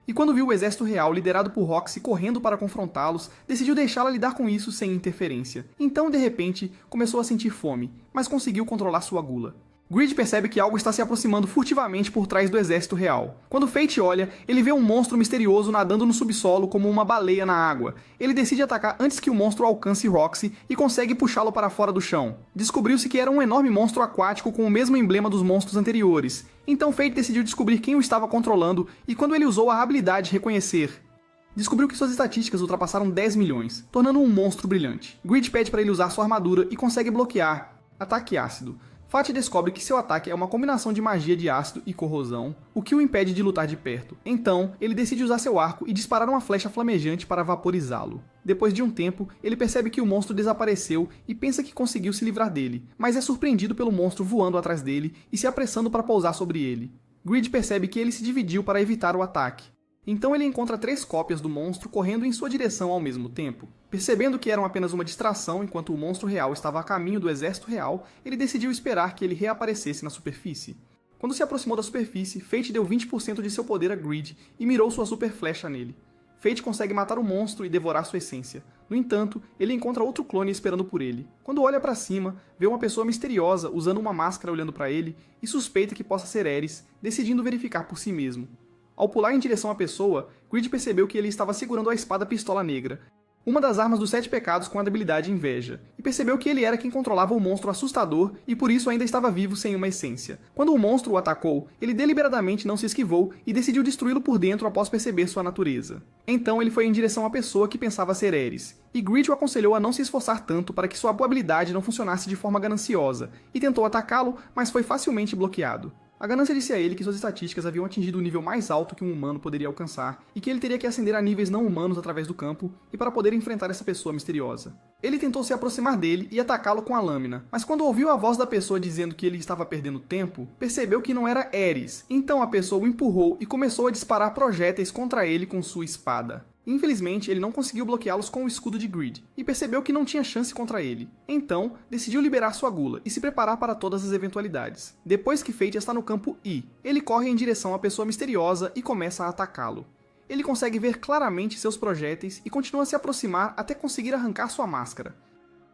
E quando viu o exército real liderado por Roxy correndo para confrontá-los, decidiu deixá-la lidar com isso sem interferência. Então, de repente, começou a sentir fome, mas conseguiu controlar sua gula. Greed percebe que algo está se aproximando furtivamente por trás do exército real. Quando Fate olha, ele vê um monstro misterioso nadando no subsolo como uma baleia na água. Ele decide atacar antes que o monstro alcance Roxy e consegue puxá-lo para fora do chão. Descobriu-se que era um enorme monstro aquático com o mesmo emblema dos monstros anteriores. Então Fate decidiu descobrir quem o estava controlando e quando ele usou a habilidade Reconhecer, descobriu que suas estatísticas ultrapassaram 10 milhões, tornando-o um monstro brilhante. Greed pede para ele usar sua armadura e consegue bloquear Ataque Ácido. Fate descobre que seu ataque é uma combinação de magia de ácido e corrosão, o que o impede de lutar de perto. Então, ele decide usar seu arco e disparar uma flecha flamejante para vaporizá-lo. Depois de um tempo, ele percebe que o monstro desapareceu e pensa que conseguiu se livrar dele, mas é surpreendido pelo monstro voando atrás dele e se apressando para pousar sobre ele. Greed percebe que ele se dividiu para evitar o ataque. Então ele encontra 3 cópias do monstro correndo em sua direção ao mesmo tempo. Percebendo que eram apenas uma distração enquanto o monstro real estava a caminho do exército real, ele decidiu esperar que ele reaparecesse na superfície. Quando se aproximou da superfície, Fate deu 20% de seu poder a Greed e mirou sua super flecha nele. Fate consegue matar o monstro e devorar sua essência. No entanto, ele encontra outro clone esperando por ele. Quando olha para cima, vê uma pessoa misteriosa usando uma máscara olhando para ele e suspeita que possa ser Ares, decidindo verificar por si mesmo. Ao pular em direção à pessoa, Greed percebeu que ele estava segurando a espada pistola negra, uma das armas dos 7 pecados com a habilidade Inveja, e percebeu que ele era quem controlava o monstro assustador e por isso ainda estava vivo sem uma essência. Quando o monstro o atacou, ele deliberadamente não se esquivou e decidiu destruí-lo por dentro após perceber sua natureza. Então ele foi em direção à pessoa que pensava ser Ares, e Greed o aconselhou a não se esforçar tanto para que sua boa habilidade não funcionasse de forma gananciosa, e tentou atacá-lo, mas foi facilmente bloqueado. A ganância disse a ele que suas estatísticas haviam atingido o nível mais alto que um humano poderia alcançar, e que ele teria que ascender a níveis não humanos através do campo, e para poder enfrentar essa pessoa misteriosa. Ele tentou se aproximar dele e atacá-lo com a lâmina, mas quando ouviu a voz da pessoa dizendo que ele estava perdendo tempo, percebeu que não era Ares, então a pessoa o empurrou e começou a disparar projéteis contra ele com sua espada. Infelizmente, ele não conseguiu bloqueá-los com o escudo de Greed, e percebeu que não tinha chance contra ele. Então, decidiu liberar sua gula e se preparar para todas as eventualidades. Depois que Fate está no campo I, ele corre em direção à pessoa misteriosa e começa a atacá-lo. Ele consegue ver claramente seus projéteis e continua a se aproximar até conseguir arrancar sua máscara.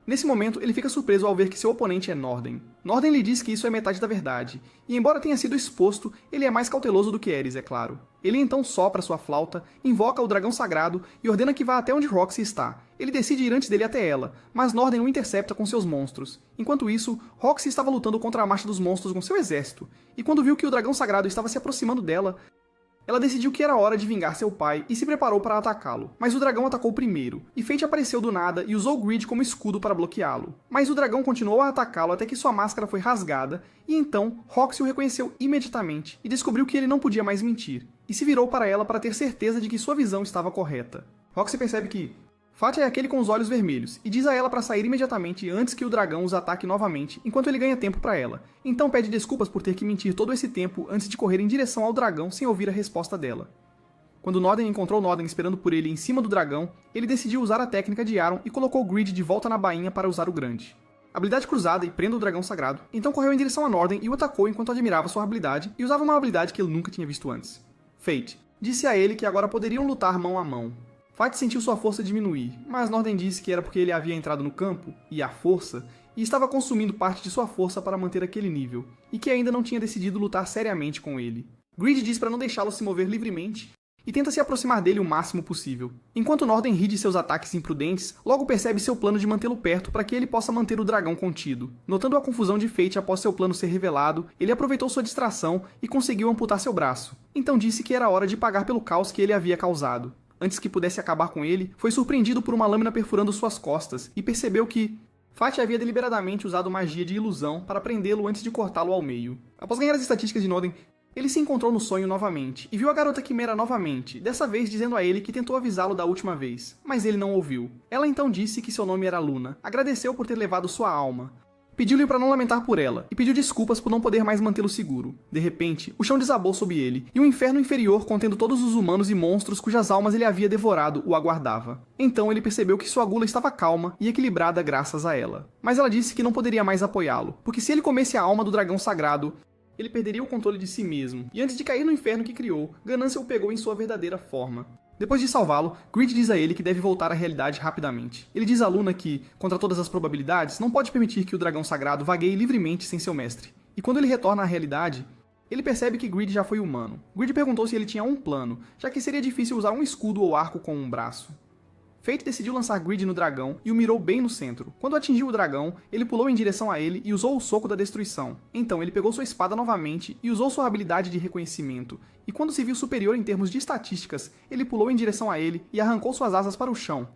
Nesse momento, ele fica surpreso ao ver que seu oponente é Norden. Norden lhe diz que isso é metade da verdade, e embora tenha sido exposto, ele é mais cauteloso do que Ares, é claro. Ele então sopra sua flauta, invoca o dragão sagrado e ordena que vá até onde Roxy está. Ele decide ir antes dele até ela, mas Norden o intercepta com seus monstros. Enquanto isso, Roxy estava lutando contra a marcha dos monstros com seu exército, e quando viu que o dragão sagrado estava se aproximando dela, ela decidiu que era hora de vingar seu pai e se preparou para atacá-lo, mas o dragão atacou primeiro, e Fate apareceu do nada e usou Greed como escudo para bloqueá-lo. Mas o dragão continuou a atacá-lo até que sua máscara foi rasgada, e então Roxy o reconheceu imediatamente e descobriu que ele não podia mais mentir, e se virou para ela para ter certeza de que sua visão estava correta. Roxy percebe que Fate é aquele com os olhos vermelhos, e diz a ela para sair imediatamente antes que o dragão os ataque novamente, enquanto ele ganha tempo para ela. Então pede desculpas por ter que mentir todo esse tempo antes de correr em direção ao dragão sem ouvir a resposta dela. Quando Norden encontrou Norden esperando por ele em cima do dragão, ele decidiu usar a técnica de Aron e colocou Greed de volta na bainha para usar o grande. Habilidade cruzada e prenda o dragão sagrado, então correu em direção a Norden e o atacou enquanto admirava sua habilidade e usava uma habilidade que ele nunca tinha visto antes. Fate disse a ele que agora poderiam lutar mão a mão. Fate sentiu sua força diminuir, mas Norden disse que era porque ele havia entrado no campo, e à força, e estava consumindo parte de sua força para manter aquele nível, e que ainda não tinha decidido lutar seriamente com ele. Greed disse para não deixá-lo se mover livremente, e tenta se aproximar dele o máximo possível. Enquanto Norden ri de seus ataques imprudentes, logo percebe seu plano de mantê-lo perto para que ele possa manter o dragão contido. Notando a confusão de Fate após seu plano ser revelado, ele aproveitou sua distração e conseguiu amputar seu braço. Então disse que era hora de pagar pelo caos que ele havia causado. Antes que pudesse acabar com ele, foi surpreendido por uma lâmina perfurando suas costas e percebeu que Fate havia deliberadamente usado magia de ilusão para prendê-lo antes de cortá-lo ao meio. Após ganhar as estatísticas de Norden, ele se encontrou no sonho novamente, e viu a garota quimera novamente, dessa vez dizendo a ele que tentou avisá-lo da última vez, mas ele não ouviu. Ela então disse que seu nome era Luna, agradeceu por ter levado sua alma, pediu-lhe para não lamentar por ela, e pediu desculpas por não poder mais mantê-lo seguro. De repente, o chão desabou sob ele, e um inferno inferior contendo todos os humanos e monstros cujas almas ele havia devorado o aguardava. Então ele percebeu que sua gula estava calma e equilibrada graças a ela. Mas ela disse que não poderia mais apoiá-lo, porque se ele comesse a alma do dragão sagrado, ele perderia o controle de si mesmo, e antes de cair no inferno que criou, Ganância o pegou em sua verdadeira forma. Depois de salvá-lo, Greed diz a ele que deve voltar à realidade rapidamente. Ele diz a Luna que, contra todas as probabilidades, não pode permitir que o dragão sagrado vagueie livremente sem seu mestre. E quando ele retorna à realidade, ele percebe que Greed já foi humano. Greed perguntou se ele tinha um plano, já que seria difícil usar um escudo ou arco com um braço. Fate decidiu lançar Greed no dragão e o mirou bem no centro. Quando atingiu o dragão, ele pulou em direção a ele e usou o soco da destruição. Então ele pegou sua espada novamente e usou sua habilidade de reconhecimento. E quando se viu superior em termos de estatísticas, ele pulou em direção a ele e arrancou suas asas para o chão.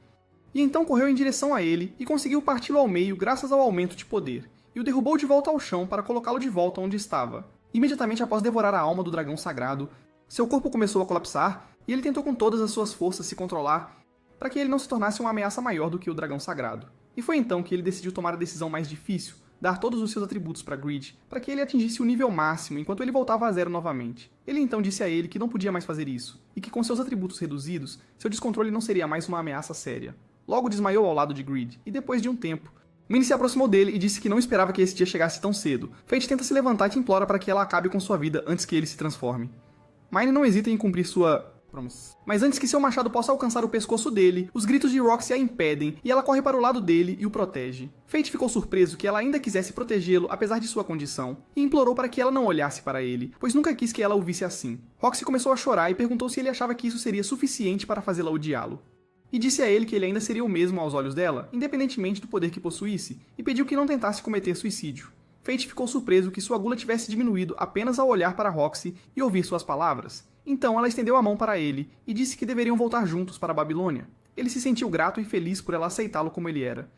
E então correu em direção a ele e conseguiu parti-lo ao meio graças ao aumento de poder. E o derrubou de volta ao chão para colocá-lo de volta onde estava. Imediatamente após devorar a alma do dragão sagrado, seu corpo começou a colapsar e ele tentou com todas as suas forças se controlar para que ele não se tornasse uma ameaça maior do que o dragão sagrado. E foi então que ele decidiu tomar a decisão mais difícil, dar todos os seus atributos para Greed, para que ele atingisse o nível máximo enquanto ele voltava a zero novamente. Ele então disse a ele que não podia mais fazer isso, e que com seus atributos reduzidos, seu descontrole não seria mais uma ameaça séria. Logo desmaiou ao lado de Greed, e depois de um tempo, Mine se aproximou dele e disse que não esperava que esse dia chegasse tão cedo. Fate tenta se levantar e te implora para que ela acabe com sua vida antes que ele se transforme. Mine não hesita em cumprir sua mas antes que seu machado possa alcançar o pescoço dele, os gritos de Roxy a impedem e ela corre para o lado dele e o protege. Fate ficou surpreso que ela ainda quisesse protegê-lo apesar de sua condição, e implorou para que ela não olhasse para ele, pois nunca quis que ela o visse assim. Roxy começou a chorar e perguntou se ele achava que isso seria suficiente para fazê-la odiá-lo. E disse a ele que ele ainda seria o mesmo aos olhos dela, independentemente do poder que possuísse, e pediu que não tentasse cometer suicídio. Fate ficou surpreso que sua gula tivesse diminuído apenas ao olhar para Roxy e ouvir suas palavras. Então ela estendeu a mão para ele e disse que deveriam voltar juntos para a Babilônia. Ele se sentiu grato e feliz por ela aceitá-lo como ele era.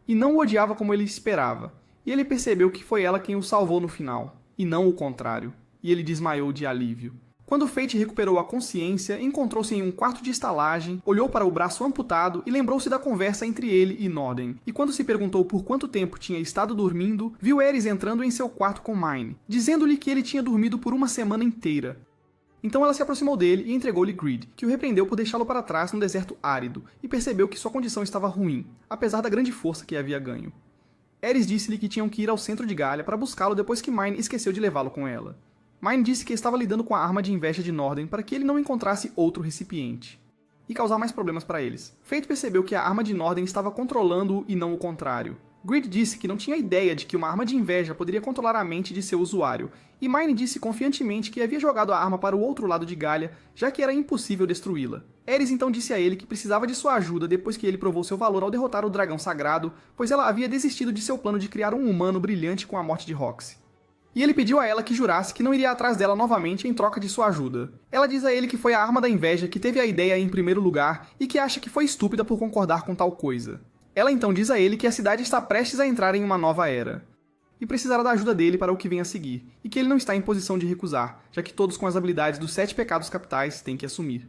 E não o odiava como ele esperava. E ele percebeu que foi ela quem o salvou no final, e não o contrário. E ele desmaiou de alívio. Quando Fate recuperou a consciência, encontrou-se em um quarto de estalagem, olhou para o braço amputado e lembrou-se da conversa entre ele e Norden. E quando se perguntou por quanto tempo tinha estado dormindo, viu Ares entrando em seu quarto com Mine, dizendo-lhe que ele tinha dormido por uma semana inteira. Então ela se aproximou dele e entregou-lhe Greed, que o repreendeu por deixá-lo para trás num deserto árido, e percebeu que sua condição estava ruim, apesar da grande força que havia ganho. Ares disse-lhe que tinham que ir ao centro de Galia para buscá-lo depois que Mine esqueceu de levá-lo com ela. Mine disse que estava lidando com a arma de inveja de Norden para que ele não encontrasse outro recipiente, e causar mais problemas para eles. Fate percebeu que a arma de Norden estava controlando-o e não o contrário. Greed disse que não tinha ideia de que uma arma de inveja poderia controlar a mente de seu usuário, e Mine disse confiantemente que havia jogado a arma para o outro lado de Galia, já que era impossível destruí-la. Ares então disse a ele que precisava de sua ajuda depois que ele provou seu valor ao derrotar o dragão sagrado, pois ela havia desistido de seu plano de criar um humano brilhante com a morte de Roxy. E ele pediu a ela que jurasse que não iria atrás dela novamente em troca de sua ajuda. Ela diz a ele que foi a arma da inveja que teve a ideia em primeiro lugar e que acha que foi estúpida por concordar com tal coisa. Ela então diz a ele que a cidade está prestes a entrar em uma nova era, e precisará da ajuda dele para o que vem a seguir, e que ele não está em posição de recusar, já que todos com as habilidades dos 7 pecados capitais têm que assumir.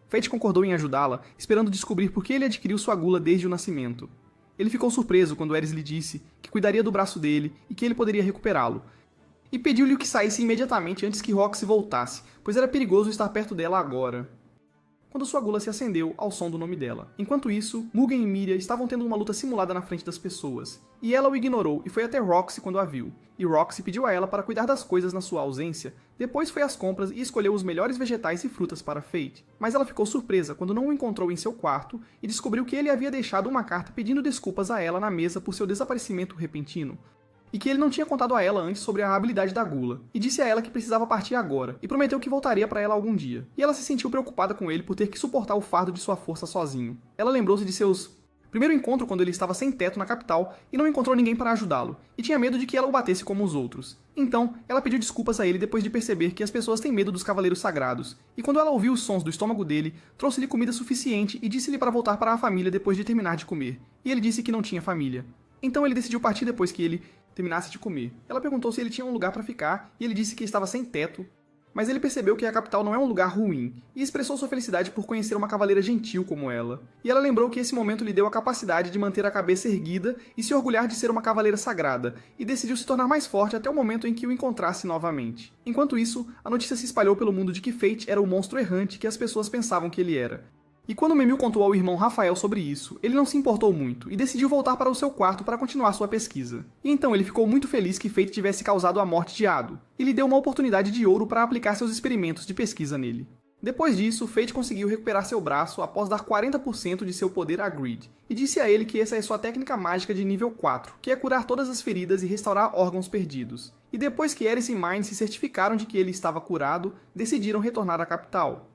Fate concordou em ajudá-la, esperando descobrir por que ele adquiriu sua gula desde o nascimento. Ele ficou surpreso quando Ares lhe disse que cuidaria do braço dele e que ele poderia recuperá-lo, e pediu-lhe que saísse imediatamente antes que Roxy voltasse, pois era perigoso estar perto dela agora. Quando sua gula se acendeu ao som do nome dela. Enquanto isso, Mugen e Miria estavam tendo uma luta simulada na frente das pessoas, e ela o ignorou e foi até Roxy quando a viu. E Roxy pediu a ela para cuidar das coisas na sua ausência, depois foi às compras e escolheu os melhores vegetais e frutas para Fate. Mas ela ficou surpresa quando não o encontrou em seu quarto e descobriu que ele havia deixado uma carta pedindo desculpas a ela na mesa por seu desaparecimento repentino. e que ele não tinha contado a ela antes sobre a habilidade da gula, e disse a ela que precisava partir agora, e prometeu que voltaria para ela algum dia. E ela se sentiu preocupada com ele por ter que suportar o fardo de sua força sozinho. Ela lembrou-se de seus primeiro encontro quando ele estava sem teto na capital e não encontrou ninguém para ajudá-lo, e tinha medo de que ela o batesse como os outros. Então, ela pediu desculpas a ele depois de perceber que as pessoas têm medo dos cavaleiros sagrados, e quando ela ouviu os sons do estômago dele, trouxe-lhe comida suficiente e disse-lhe para voltar para a família depois de terminar de comer. E ele disse que não tinha família. Então ele decidiu partir depois que ele terminasse de comer. Ela perguntou se ele tinha um lugar para ficar, e ele disse que estava sem teto, mas ele percebeu que a capital não é um lugar ruim, e expressou sua felicidade por conhecer uma cavaleira gentil como ela. E ela lembrou que esse momento lhe deu a capacidade de manter a cabeça erguida e se orgulhar de ser uma cavaleira sagrada, e decidiu se tornar mais forte até o momento em que o encontrasse novamente. Enquanto isso, a notícia se espalhou pelo mundo de que Fate era o monstro errante que as pessoas pensavam que ele era. E quando Memil contou ao irmão Rafael sobre isso, ele não se importou muito e decidiu voltar para o seu quarto para continuar sua pesquisa. E então ele ficou muito feliz que Fate tivesse causado a morte de Ado, e lhe deu uma oportunidade de ouro para aplicar seus experimentos de pesquisa nele. Depois disso, Fate conseguiu recuperar seu braço após dar 40% de seu poder a Greed, e disse a ele que essa é sua técnica mágica de nível 4, que é curar todas as feridas e restaurar órgãos perdidos. E depois que Eris e Mine se certificaram de que ele estava curado, decidiram retornar à capital.